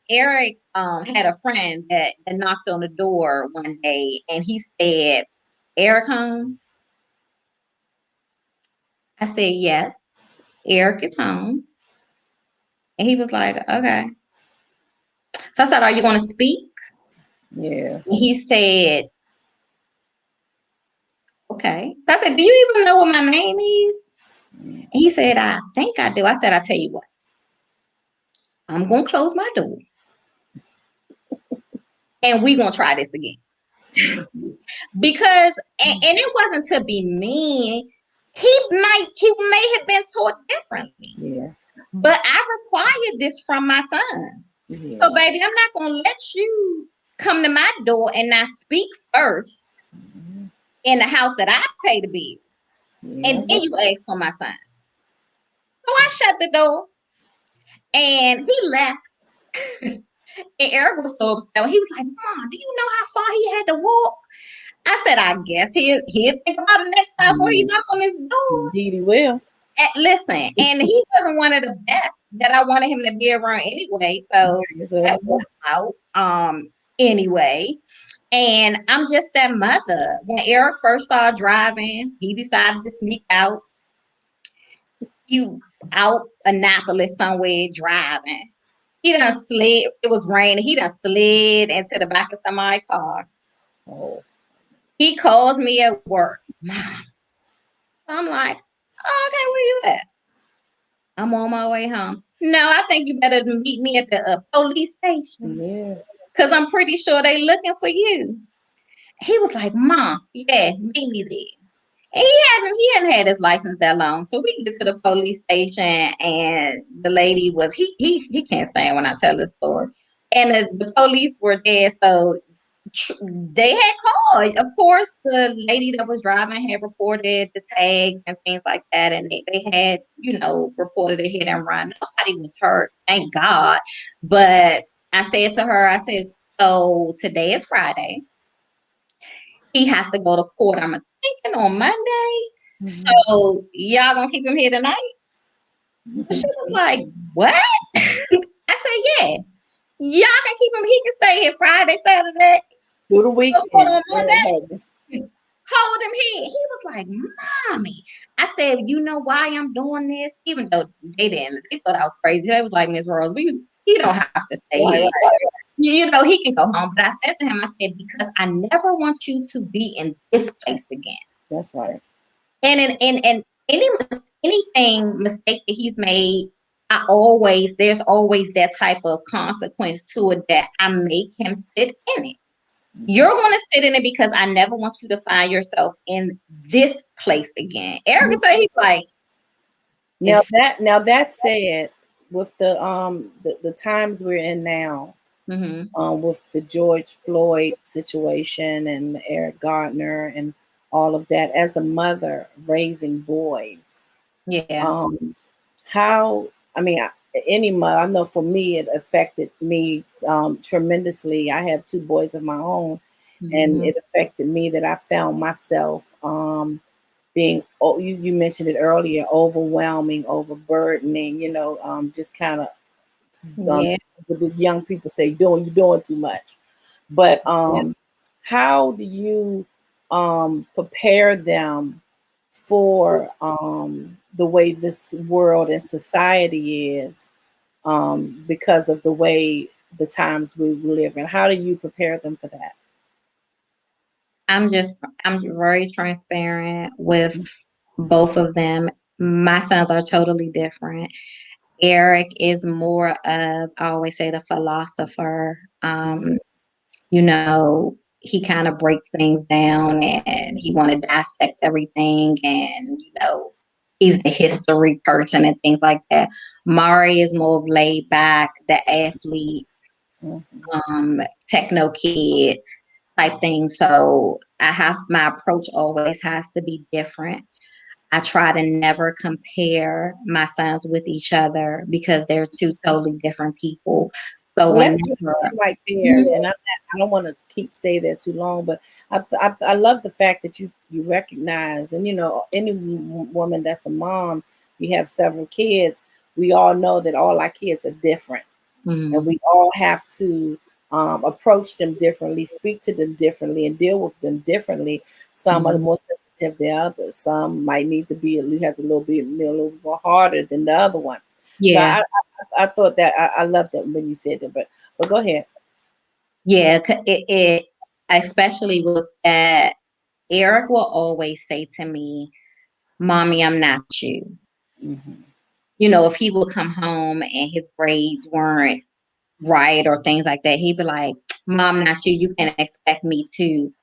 Eric had a friend that knocked on the door one day and he said, "Eric home?" I said, "Yes, Eric is home." And he was like, "Okay." So I said, "Are you gonna speak?" Yeah. And he said, "Okay." So I said, "Do you even know what my name is?" And he said, "I think I do." I said, "I tell you what, I'm gonna close my door and we're gonna try this again." Because and it wasn't to be mean. He may have been taught differently. Yeah. But I required this from my sons. Yeah. So baby, I'm not gonna let you come to my door and not speak first in the house that I pay the bills. Yeah. And then you ask for my son. So I shut the door and he left. And Eric was so upset. He was like, "Mom, do you know how far he had to walk?" I said, "I guess he'll think about it next time before you knock on his door." Indeed, he will. Listen, and he wasn't one of the best that I wanted him to be around anyway. So that worked out. Anyway. And I'm just that mother. When Eric first started driving, he decided to sneak out. You out Annapolis somewhere driving. He done slid. It was raining. He done slid into the back of somebody's car. Oh. He calls me at work. Mom. I'm like, "Oh, okay, where you at?" "I'm on my way home." "No, I think you better meet me at the police station. Yeah. Because I'm pretty sure they looking for you." He was like, "Mom, yeah, meet me there." And he hadn't had his license that long. So we get to the police station and the lady was he can't stand when I tell this story. And the police were there. So they had called. Of course, the lady that was driving had reported the tags and things like that. And they had, reported a hit and run. Nobody was hurt, thank God. But I said to her, I said, "So today is Friday. He has to go to court, I'm thinking, on Monday. So y'all gonna keep him here tonight?" She was like, "What?" I said, "Yeah. Y'all can keep him. He can stay here Friday, Saturday. Do the weekend. On Monday. Hold him here." He was like, "Mommy." I said, "You know why I'm doing this?" Even though they didn't. They thought I was crazy. They was like, "Miss Rose, he don't have to stay here. Right. He can go home." But I said to him, I said, "Because I never want you to be in this place again." That's right. And anything mistake that he's made, there's always that type of consequence to it that I make him sit in it. You're going to sit in it because I never want you to find yourself in this place again. Eric said he's like, now that said, with the times we're in now, with the George Floyd situation and Eric Gardner and all of that, as a mother raising boys, how, I mean, any mother, I know for me, it affected me tremendously. I have two boys of my own, and it affected me that I found myself being, you mentioned it earlier, overwhelming, overburdening, just kind of, the young people say, you're doing too much. But how do you prepare them for the way this world and society is, because of the way the times we live in? How do you prepare them for that? I'm very transparent with both of them. My sons are totally different. Eric is more of, I always say, the philosopher. You know, he kind of breaks things down and he want to dissect everything, and you know, he's the history person and things like that. Mari is more of laid back, the athlete, techno kid type thing. So my approach always has to be different. I try to never compare my sons with each other because they're two totally different people. So Well, let's get whenever, right there, and I don't want to stay there too long, but I love the fact that you recognize, and you know, any woman that's a mom, you have several kids. We all know that all our kids are different, and we all have to approach them differently, speak to them differently, and deal with them differently. Some are more sensitive than others. Some might need to be a little bit more harder than the other one. So yeah, I thought that I love that when you said that, but go ahead. yeah, it especially with that, Eric will always say to me, "Mommy, I'm not you." You know, if he would come home and his grades weren't right or things like that, he'd be like, "Mom, not you. You can't expect me to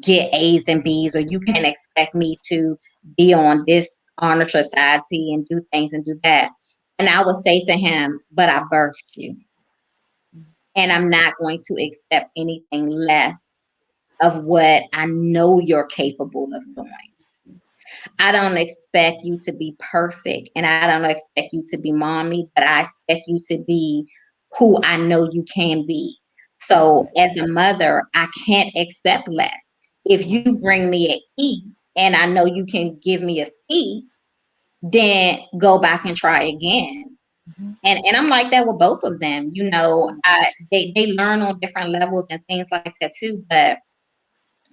get A's and B's, or you can't expect me to be on this honor society and do things and do that." And I would say to him, "But I birthed you, and I'm not going to accept anything less of what I know you're capable of doing. I don't expect you to be perfect, and I don't expect you to be mommy, but I expect you to be who I know you can be. So as a mother, I can't accept less. If you bring me an E and I know you can give me a C, then go back and try again." And I'm like that with both of them. You know, they learn on different levels and things like that too. But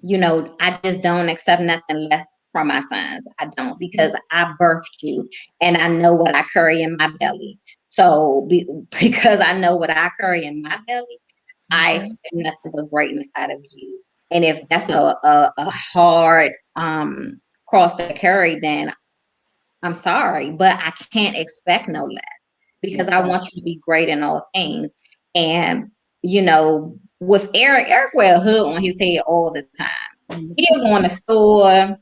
you know, I just don't accept nothing less from my sons. I don't, because I birthed you and I know what I carry in my belly. So because I know what I carry in my belly, I expect nothing but greatness out of you. And if that's a hard cross to carry, then I'm sorry, but I can't expect no less, because I want you to be great in all things. And, you know, with Eric wear a hood on his head all the time. He'll go in the store,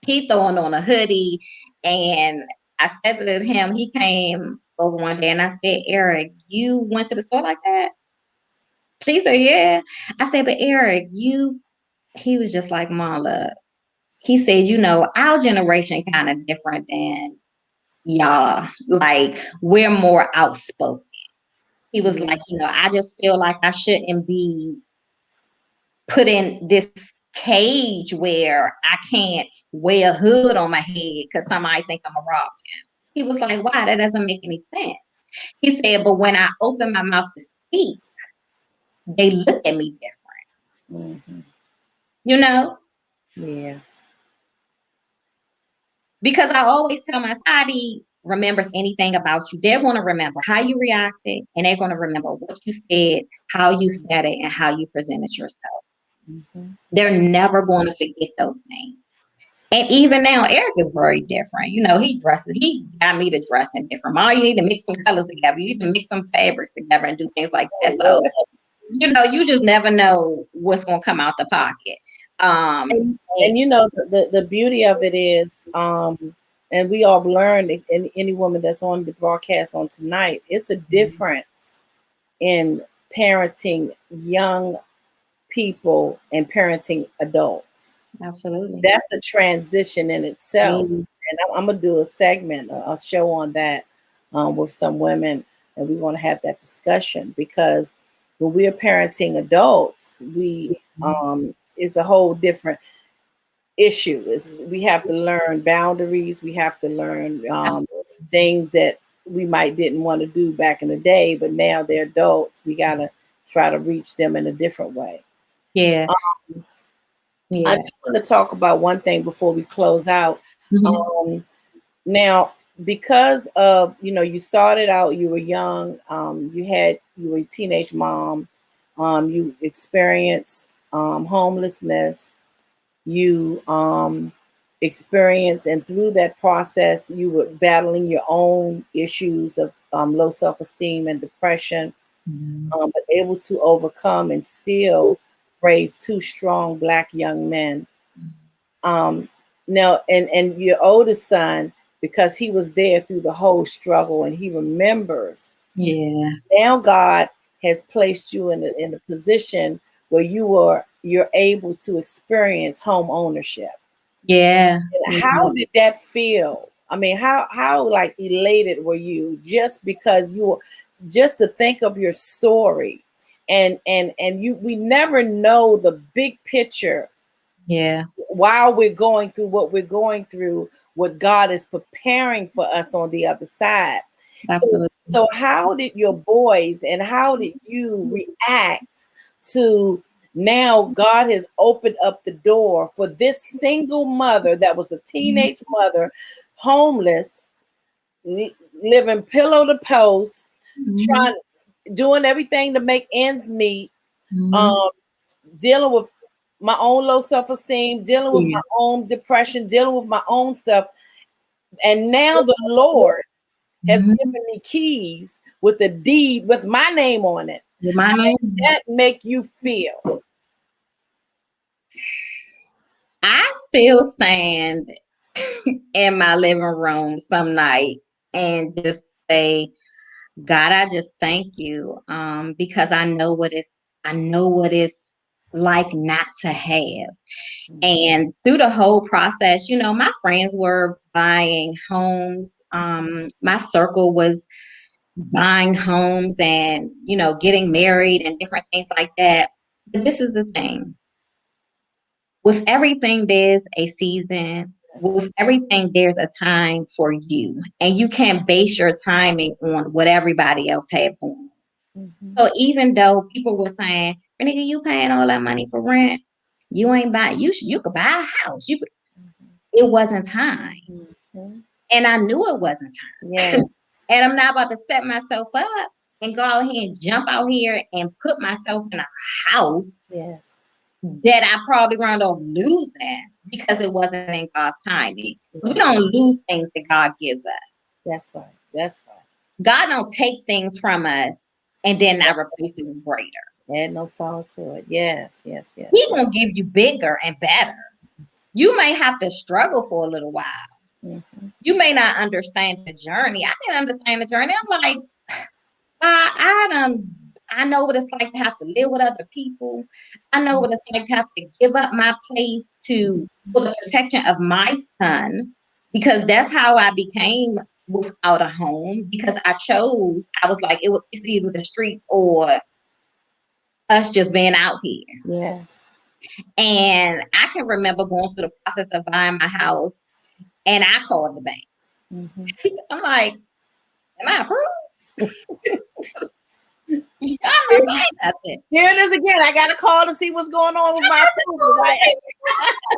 he throwing on a hoodie. And I said to him, he came over one day and I said, "Eric, you went to the store like that?" He said, "Yeah." I said, "But Eric, he was just like, Marla." He said, "You know, our generation kind of different than y'all. Like, we're more outspoken." He was like, "You know, I just feel like I shouldn't be put in this cage where I can't wear a hood on my head because somebody think I'm a robber." He was like, "Why? That doesn't make any sense." He said, "But when I open my mouth to speak, they look at me different." You know? Yeah. Because I always tell my society remembers anything about you. They're going to remember how you reacted, and they're going to remember what you said, how you said it, and how you presented yourself. They're never going to forget those things. And even now, Eric is very different. You know, he got me to dress in different. Mom, you need to mix some colors together. You need to mix some fabrics together and do things like that. So, you know, you just never know what's going to come out the pocket. And you know, the beauty of it is, and we all learned, and any woman that's on the broadcast on tonight, it's a difference in parenting young people and parenting adults. Absolutely. That's a transition in itself. And I'm gonna do a segment, a show on that, with some women, and we want to have that discussion, because when we're parenting adults, we it's a whole different issue. Is we have to learn boundaries. We have to learn things that we might didn't want to do back in the day, but now they're adults. We gotta try to reach them in a different way. Yeah. I just want to talk about one thing before we close out. Now, because of, you know, you started out, you were young, you were a teenage mom, you experienced homelessness, you experience, and through that process, you were battling your own issues of low self-esteem and depression, but able to overcome and still raise two strong Black young men. Now, and your oldest son, because he was there through the whole struggle and he remembers. Yeah. Now God has placed you in a position where you're able to experience home ownership. Yeah. How did that feel? I mean, how like elated were you just because you were, just to think of your story, and you, we never know the big picture. Yeah. While we're going through what we're going through, what God is preparing for us on the other side. Absolutely. So how did your boys and how did you react to, now God has opened up the door for this single mother that was a teenage mother, homeless, living pillow to post, trying, doing everything to make ends meet, dealing with my own low self-esteem, dealing with my own depression, dealing with my own stuff. And now the Lord has given me keys with a deed with my name on it. My How name. does that make you feel? I still stand in my living room some nights and just say, God, I just thank you. Because I know what it's like not to have. And through the whole process, my friends were buying homes. My circle was buying homes and, getting married and different things like that. But this is the thing. With everything, there's a season. With everything, there's a time for you. And you can't base your timing on what everybody else had going on. So even though people were saying, Renecka, you paying all that money for rent, you ain't buying, you could buy a house. It wasn't time. And I knew it wasn't time. Yeah. And I'm not about to set myself up and go out here and jump out here and put myself in a house that I probably wound up losing because it wasn't in God's timing. We don't lose things that God gives us. That's right. That's right. God don't take things from us and then not replace it with greater. Add no sorrow to it. Yes, yes, yes. He's gonna give you bigger and better. You may have to struggle for a little while. You may not understand the journey. I didn't understand the journey. I'm like, I know what it's like to have to live with other people. I know what it's like to have to give up my place for the protection of my son, because that's how I became without a home, because I was like, it's either the streets or us just being out here. Yes. And I can remember going through the process of buying my house, and I called the bank. I'm like, am I approved? Y'all not saying nothing. Here it is again. I got to call to see what's going on with my approval. Right?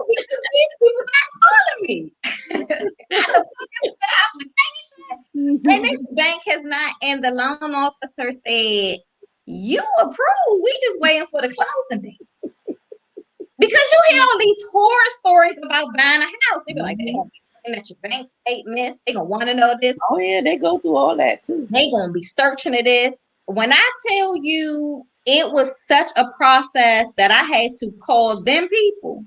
Because these people not calling me. I had to put in the application, and this bank has not. And the loan officer said, "You approved. We just waiting for the closing date." Because you hear all these horror stories about buying a house. They be like, they're gonna be looking at your bank statements. They're gonna want to know this. Oh yeah, they go through all that too. They're gonna be searching at this. When I tell you, it was such a process that I had to call them people.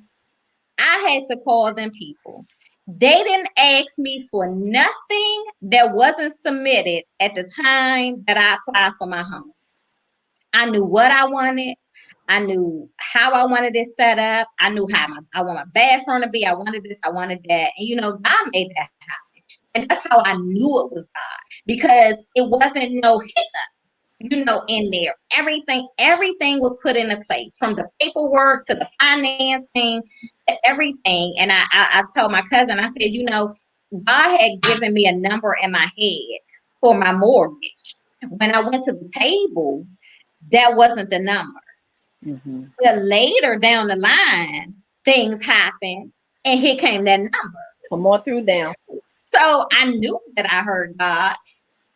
They didn't ask me for nothing that wasn't submitted at the time that I applied for my home. I knew what I wanted. I knew how I wanted it set up. I knew how I want my bathroom to be. I wanted this. I wanted that. And, God made that happen. And that's how I knew it was God, because it wasn't no hiccups, in there. Everything was put into place, from the paperwork to the financing to everything. And I told my cousin, I said, God had given me a number in my head for my mortgage. When I went to the table, that wasn't the number. But later down the line, things happened, and here came that number. Come on through down. So I knew that I heard God,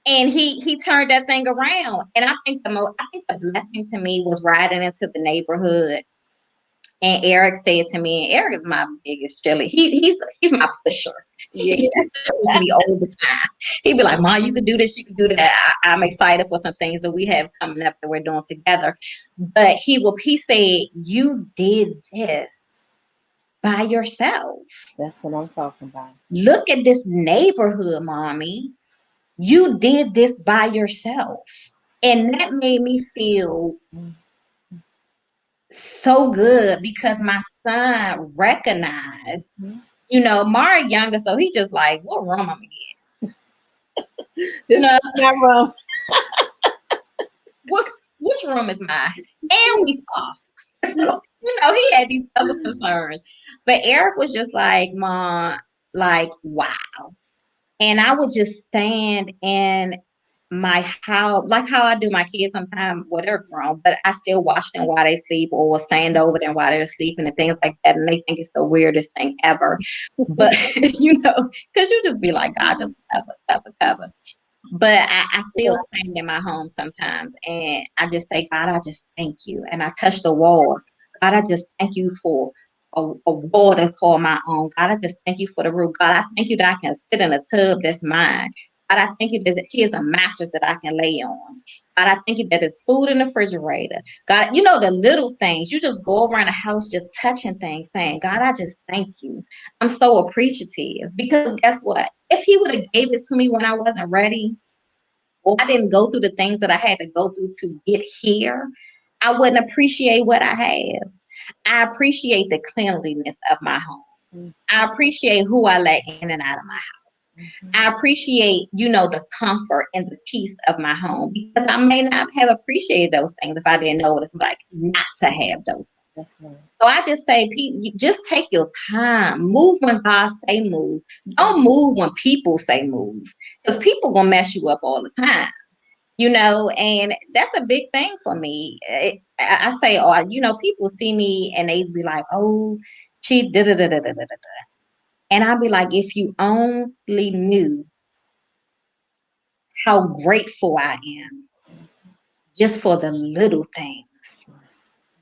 and he turned that thing around. And I think the blessing to me was riding into the neighborhood And Eric said to me, and Eric is my biggest chili. He's my pusher. Yeah. He pushes me all the time. He'd be like, "Ma, you can do this, you can do that." I'm excited for some things that we have coming up that we're doing together. But he said, "You did this by yourself. That's what I'm talking about. Look at this neighborhood, mommy. You did this by yourself." And that made me feel so good because my son recognized, Mari younger, so he just like, what room I'm in? This is my room. Which room is mine? And we saw. So, he had these other concerns. But Eric was just like, Mom, like, wow. And I would just stand in my house, like how I do my kids sometimes, well, they're grown, but I still watch them while they sleep or stand over them while they're sleeping and things like that. And they think it's the weirdest thing ever. But, because you just be like, God, just cover. But I still stand in my home sometimes and I just say, God, I just thank you. And I touch the walls. God, I just thank you for a wall that's called my own. God, I just thank you for the roof. God, I thank you that I can sit in a tub that's mine. God, I thank you that here's a mattress that I can lay on. God, I thank you that there's food in the refrigerator. God, the little things. You just go around the house just touching things, saying, God, I just thank you. I'm so appreciative. Because guess what? If he would have gave it to me when I wasn't ready, or I didn't go through the things that I had to go through to get here, I wouldn't appreciate what I have. I appreciate the cleanliness of my home. I appreciate who I let in and out of my house. I appreciate, the comfort and the peace of my home because I may not have appreciated those things if I didn't know what it's like not to have those things. That's right. So I just say, just take your time. Move when God say move. Don't move when people say move because people gonna mess you up all the time. And that's a big thing for me. I say, people see me and they be like, oh, she da da da da da da da. And I'll be like, if you only knew how grateful I am just for the little things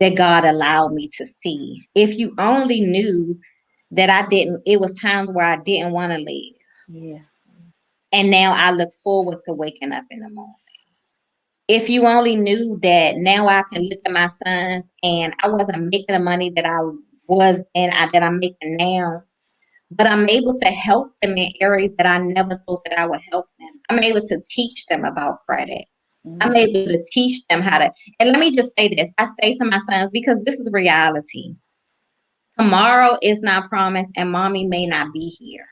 that God allowed me to see. If you only knew that it was times where I didn't want to live. Yeah. And now I look forward to waking up in the morning. If you only knew that now I can look at my sons and I wasn't making the money that I was that I'm making now, but I'm able to help them in areas that I never thought that I would help them. I'm able to teach them about credit. I'm able to teach them how to, and let me just say this. I say to my sons, because this is reality. Tomorrow is not promised and mommy may not be here.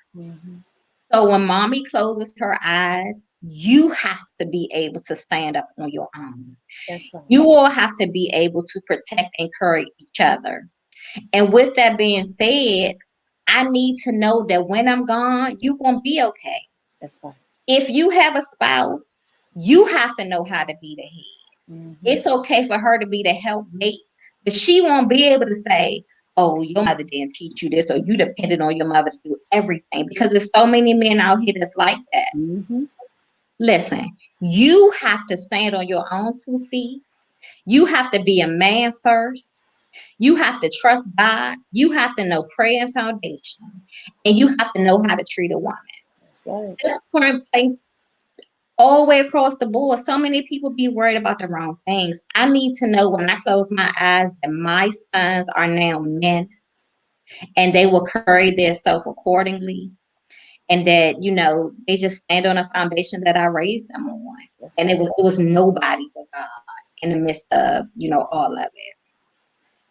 So when mommy closes her eyes, you have to be able to stand up on your own. That's right. You all have to be able to protect and encourage each other. And with that being said, I need to know that when I'm gone, you're going to be okay. That's right. If you have a spouse, you have to know how to be the head. It's okay for her to be the helpmate, but she won't be able to say, oh, your mother didn't teach you this, or you depended on your mother to do everything, because there's so many men out here that's like that. Listen, you have to stand on your own 2 feet. You have to be a man first. You have to trust God. You have to know prayer and foundation. And you have to know how to treat a woman. That's right. This point blank, all the way across the board, so many people be worried about the wrong things. I need to know when I close my eyes that my sons are now men and they will carry their self accordingly. And that, they just stand on a foundation that I raised them on. That's and right. it was nobody but God in the midst of, all of it.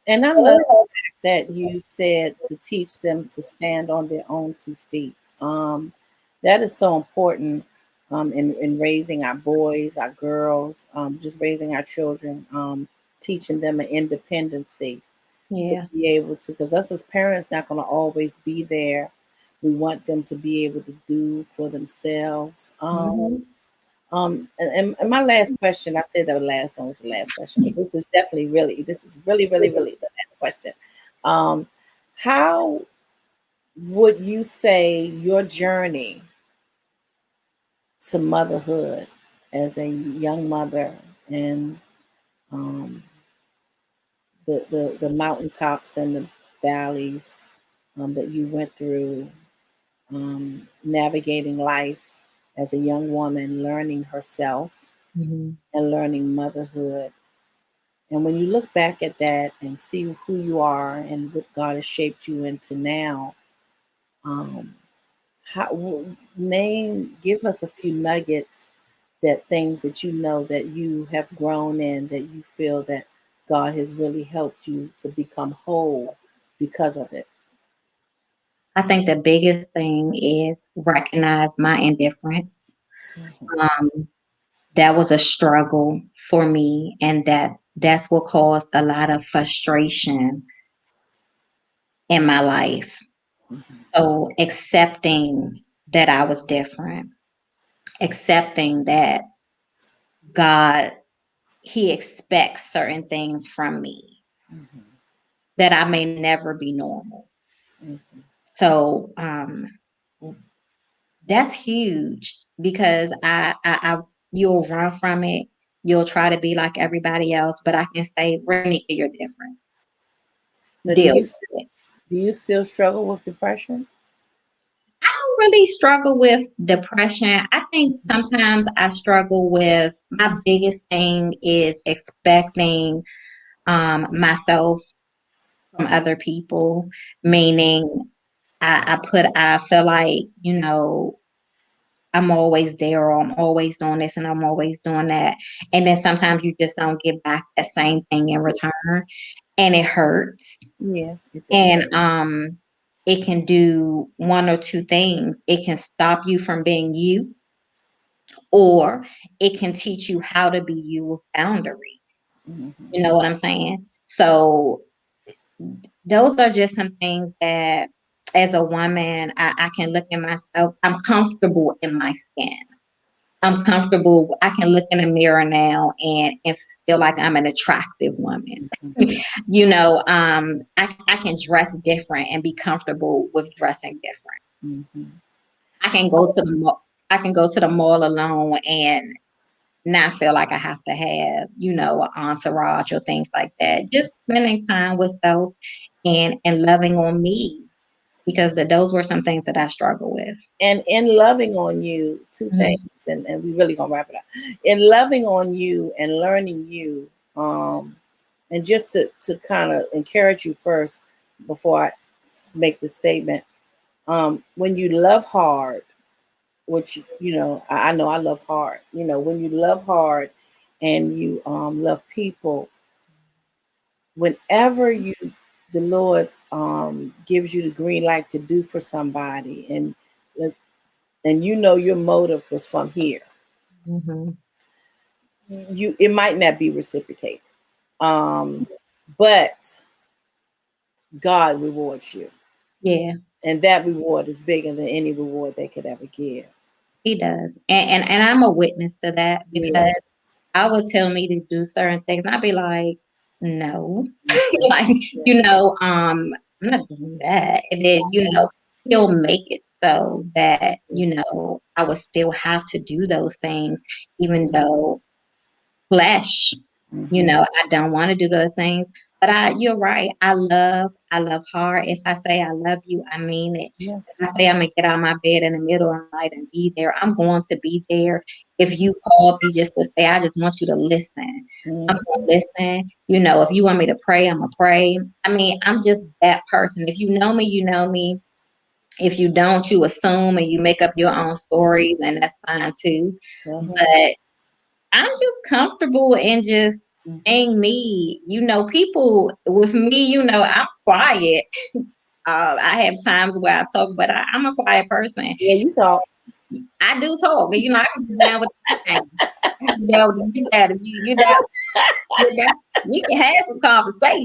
And I love the fact that you said to teach them to stand on their own 2 feet. That is so important in raising our boys, our girls, just raising our children, teaching them an independency to be able to, because us as parents not going to always be there. We want them to be able to do for themselves. And my last question, I said the last one was the last question, but this is definitely really the last question. How would you say your journey to motherhood as a young mother and the mountaintops and the valleys that you went through, navigating life as a young woman, learning herself Mm-hmm. and learning motherhood. And when you look back at that and see who you are and what God has shaped you into now, um, give us a few nuggets, that things that you know that you have grown in, that you feel that God has really helped you to become whole because of it. I think the biggest thing is recognize my indifference. Mhm. Um, that was a struggle for me, and that's what caused a lot of frustration in my life. Mhm. So accepting that I was different, accepting that God, He expects certain things from me, Mhm. that I may never be normal. Mhm. So that's huge, because I you'll run from it. You'll try to be like everybody else, but I can say, Renika, you're different. Now, Deal with it. do you still struggle with depression? I don't really struggle with depression. I think sometimes I struggle with, my biggest thing is expecting myself from other people, meaning I feel like, I'm always there, or I'm always doing this and I'm always doing that. And then sometimes you just don't get back that same thing in return, and it hurts. Yeah, it And does. it can do one or two things. It can stop you from being you, or it can teach you how to be you with boundaries. Mhm. You know what I'm saying? So those are just some things that, as a woman, I can look at myself. I'm comfortable in my skin. I'm comfortable. I can look in the mirror now and feel like I'm an attractive woman. Mhm. I can dress different and be comfortable with dressing different. Mhm. I can go to the mall. I can go to the mall alone and not feel like I have to have, an entourage or things like that. Just spending time with self and loving on me, because those were some things that I struggle with. And in loving on you, two things, Mhm. and we really gonna wrap it up. In loving on you and learning you, and just to kind of encourage you first before I make the statement, when you love hard, which I know I love hard. When you love hard and you love people, whenever the Lord gives you the green light to do for somebody, and your motive was from here, Mhm. it might not be reciprocated, um, but God rewards you, Yeah. and that reward is bigger than any reward they could ever give. He does. And I'm a witness to that, Yeah. because I would tell me to do certain things and I'd be like, no. Mhm. Like, Yeah. I'm not doing that. And then, he'll make it so that, I would still have to do those things, even though flesh, Mhm. I don't want to do those things. But you're right. I love hard. If I say I love you, I mean it. Yeah. If I say I'm gonna get out of my bed in the middle of the night and be there, I'm going to be there. If you call me just to say, I just want you to listen, I'm Mhm. gonna listen. If you want me to pray, I'm gonna pray. I mean, I'm just that person. If you know me, you know me. If you don't, you assume and you make up your own stories, and that's fine too. Uh-huh. But I'm just comfortable in just being me. People with me, I'm quiet. I have times where I talk, but I'm a quiet person. Yeah, you talk. I do talk. I can get down with anything. I can get down with that. We can have some conversation.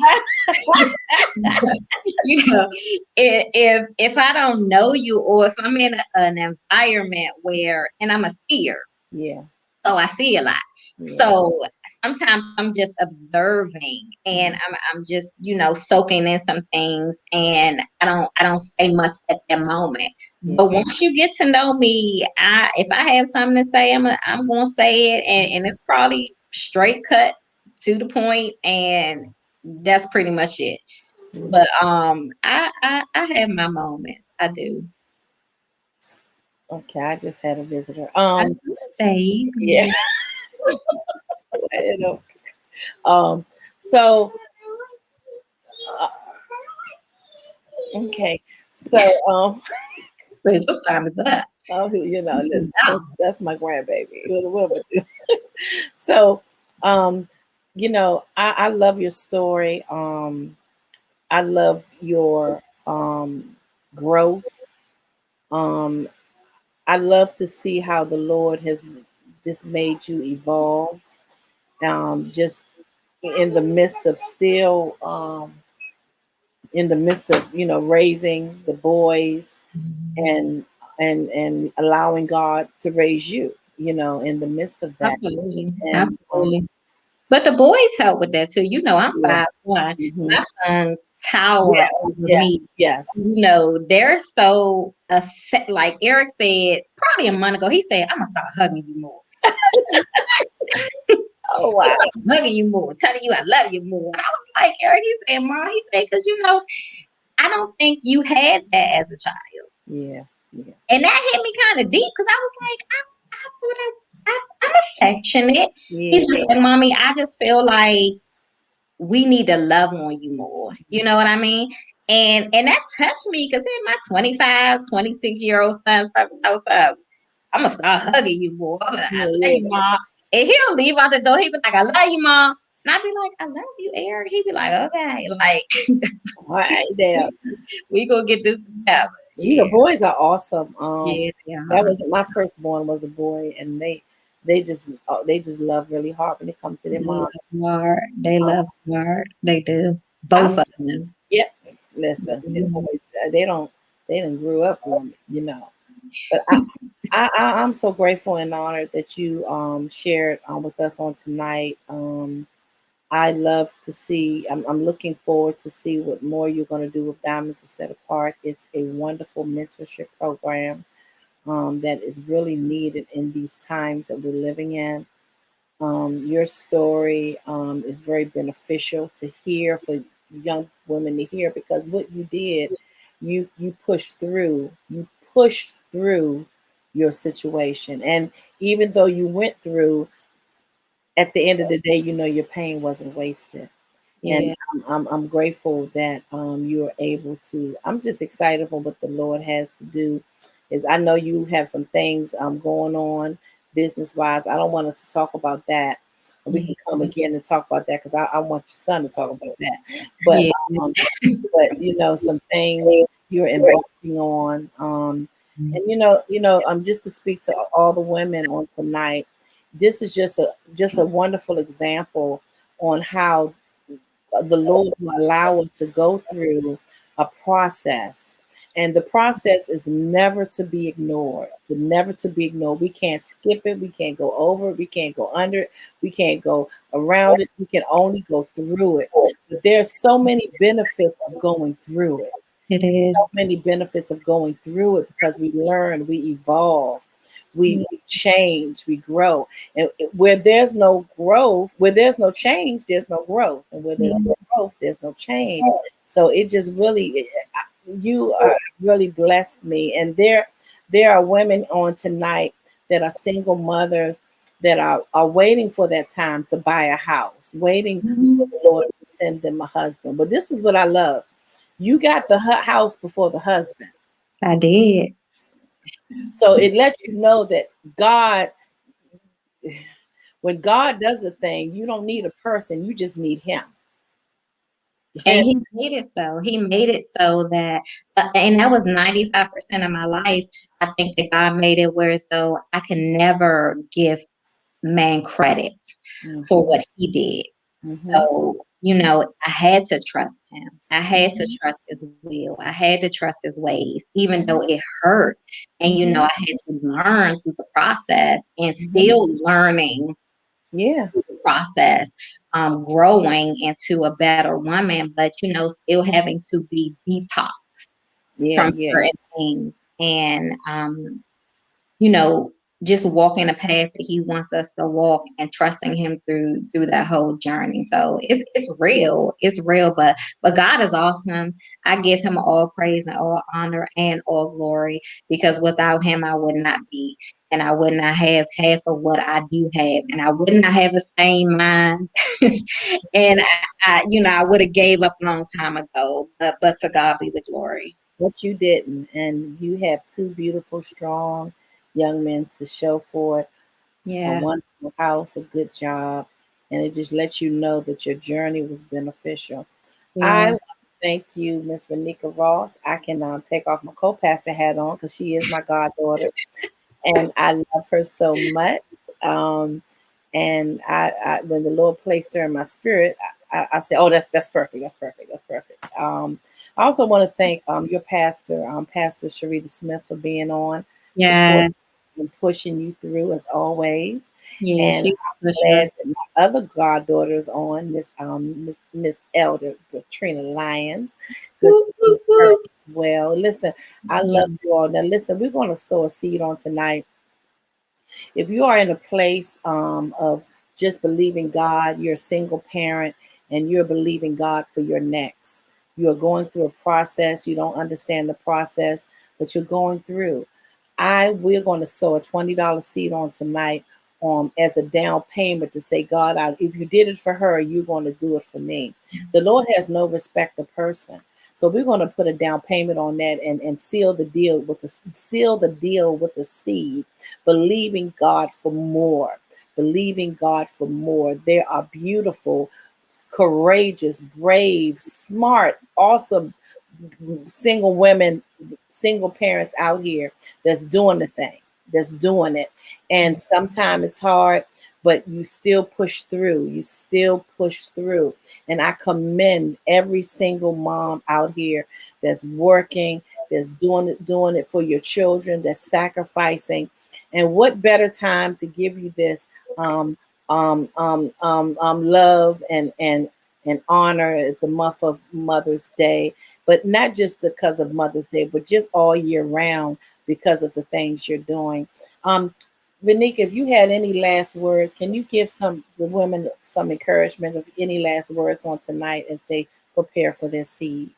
If I don't know you, or if I'm in an environment where, and I'm a seer, Yeah. so I see a lot. Yeah. So sometimes I'm just observing, and I'm just, soaking in some things, and I don't say much at the moment. Yeah. But once you get to know me, if I have something to say, I'm gonna say it, and it's probably straight cut to the point, and that's pretty much it. But I have my moments. I do. Okay, I just had a visitor. I see, baby. Yeah. You know, so uh, okay, so But your time is up. oh, listen, No. that's my grandbaby. What would do? So, um, I love your story. I love your growth. Um, I love to see how the Lord has just made you evolve. Just in the midst of still, in the midst of raising the boys and and allowing God to raise you. In the midst of that, Absolutely. and Absolutely. But the boys help with that too. I'm yeah, 5'1". hmm My sons tower yeah, over yeah, me. yes, They're so like Eric said probably a month ago, he said, I'm gonna start hugging you more. oh wow, Hugging you more, telling you I love you more. I was like, Eric, he said, Mom, he said, because I don't think you had that as a child. yeah, yeah, And that hit me kind of deep because I was like, I thought I'm affectionate. He yeah, was just like, Mommy, I just feel like we need to love on you more. You know what I mean? And that touched me because my 25, 26-year-old son talking about something. I'm gonna start hugging you more. I yeah, love yeah. you, Mom. And he'll leave out the door. He'll be like, I love you, Mom. And I'd be like, I love you, Eric. He'd be like, okay, like All right, there. we gonna get this together. The Yeah, boys are awesome. yeah, That yeah. was my firstborn was a boy, and they just love really hard when they come to their They mom. love hard. They Um, love hard. They do. I, Both of them. yeah, listen, them Mhm. boys, they don't grew up on me. But I'm so grateful and honored that you shared with us on tonight. I love to see. I'm looking forward to see what more you're going to do with Diamonds Are Set Apart. It's a wonderful mentorship program that is really needed in these times that we're living in. Your story is very beneficial to hear for young women to hear because what you did, you pushed through your situation, and even though you went through, at the end of the day, your pain wasn't wasted. And Yeah. I'm grateful that you are able to. I'm just excited for what the Lord has to do. Is I know you have some things going on business wise. I don't want us to talk about that. We Yeah. can come again and talk about that because I want your son to talk about that. But Yeah. um, but some things you're embarking on. Just to speak to all the women on tonight, this is just a wonderful example on how the Lord will allow us to go through a process. And the process is never to be ignored, never to be ignored. We can't skip it. We can't go over it. We can't go under it. We can't go around it. We can only go through it. But there's so many benefits of going through it. It So is. many benefits of going through it because we learn, we evolve, we change, we grow. And where there's no growth, where there's no change, there's no growth. And where there's Yeah. no growth, there's no change. So it just really, you are really blessed me. And there are women on tonight that are single mothers that are waiting for that time to buy a house, waiting for the Lord to send them a husband. But this is what I love. You got the house before the husband. I did. So it lets you know that God, when God does a thing, you don't need a person, you just need Him. And he made it so. He made it so that, and that was 95% of my life. I think that God made it where as though I can never give man credit for Mhm, what he did. mhm, So, I had to trust him. I had to mhm, trust his will. I had to trust his ways, even though mhm, it hurt. And, mhm, I had to learn through the process and mhm. still learning Yeah, through the process, growing into a better woman, but, still having to be detoxed yeah, from yeah. certain things. And, you know, just walking the path that he wants us to walk and trusting him through that whole journey. So it's real. It's real, but God is awesome. I give him all praise and all honor and all glory, because without him I would not be, and I would not have half of what I do have, and I would not have the same mind. And I would have gave up a long time ago, but to God be the glory. But you didn't, and you have two beautiful, strong young men to show for it. A Yeah. wonderful house, a good job, and it just lets you know that your journey was beneficial. I Yeah. want to thank you, Miss Renecka Ross. I can take off my co-pastor hat on because she is my goddaughter, and I love her so much. Um, and when the Lord placed her in my spirit, I said, "Oh, that's perfect. That's perfect. That's perfect." I also want to thank your pastor, Pastor Sharita Smith, for being on, Yeah. supporting and pushing you through as always. Yeah. And She's I'm for sure. glad that my other goddaughter's on, Miss Elder Katrina Lyons. Good Woo, to see woo, her woo. as well. Listen, I Yeah. love you all. Now, listen, we're going to sow a seed on tonight. If you are in a place of just believing God, you're a single parent and you're believing God for your next. You are going through a process. You don't understand the process, but you're going through. We're going to sow a $20 seed on tonight as a down payment to say, God, if you did it for her, you're going to do it for me. The Lord has no respect of person. So we're going to put a down payment on that and seal the deal with a seed, believing God for more. Believing God for more. There are beautiful, courageous, brave, smart, awesome single women, single parents out here that's doing the thing, that's doing it. And sometimes it's hard, but you still push through. You still push through. And I commend every single mom out here that's working, that's doing it for your children, that's sacrificing. And what better time to give you this love and honor at the month of Mother's Day, but not just because of Mother's Day, but just all year round because of the things you're doing. Renecka, if you had any last words, can you give the women some encouragement of any last words on tonight as they prepare for their seed?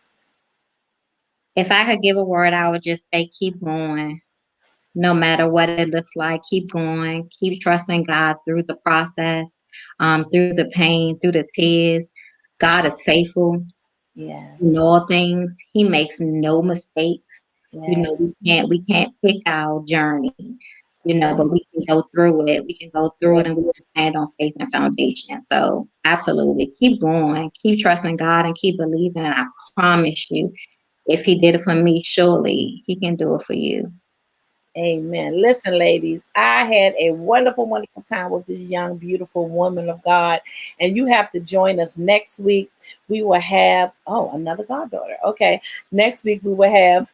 If I could give a word, I would just say keep going. No matter what it looks like, keep going, keep trusting God through the process, through the pain, through the tears. God is faithful in Yes, all things. He makes no mistakes. yes, We can't pick our journey, yes. but we can go through it. We can go through it, and we can stand on faith and foundation. So absolutely keep going, keep trusting God and keep believing. And I promise you, if he did it for me, surely he can do it for you. Amen. Listen, ladies, I had a wonderful, wonderful time with this young, beautiful woman of God. And you have to join us next week. We will have, another goddaughter. Okay. Next week, we will have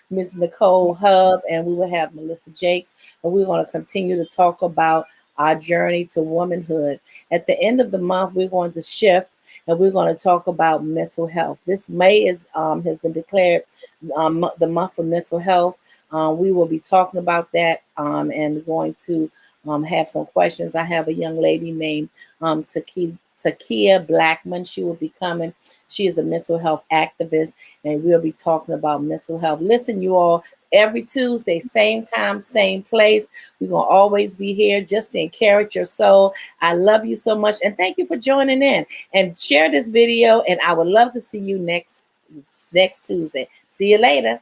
Miss Nicole Hub and we will have Melissa Jakes. And we're going to continue to talk about our journey to womanhood. At the end of the month, we're going to shift and we're going to talk about mental health. This May has been declared the month for mental health. We will be talking about that and going to have some questions. I have a young lady named Takia Blackman. She will be coming. She is a mental health activist, and we'll be talking about mental health. Listen, you all, every Tuesday, same time, same place. We're going to always be here just to encourage your soul. I love you so much, and thank you for joining in. And share this video, and I would love to see you next Tuesday. See you later.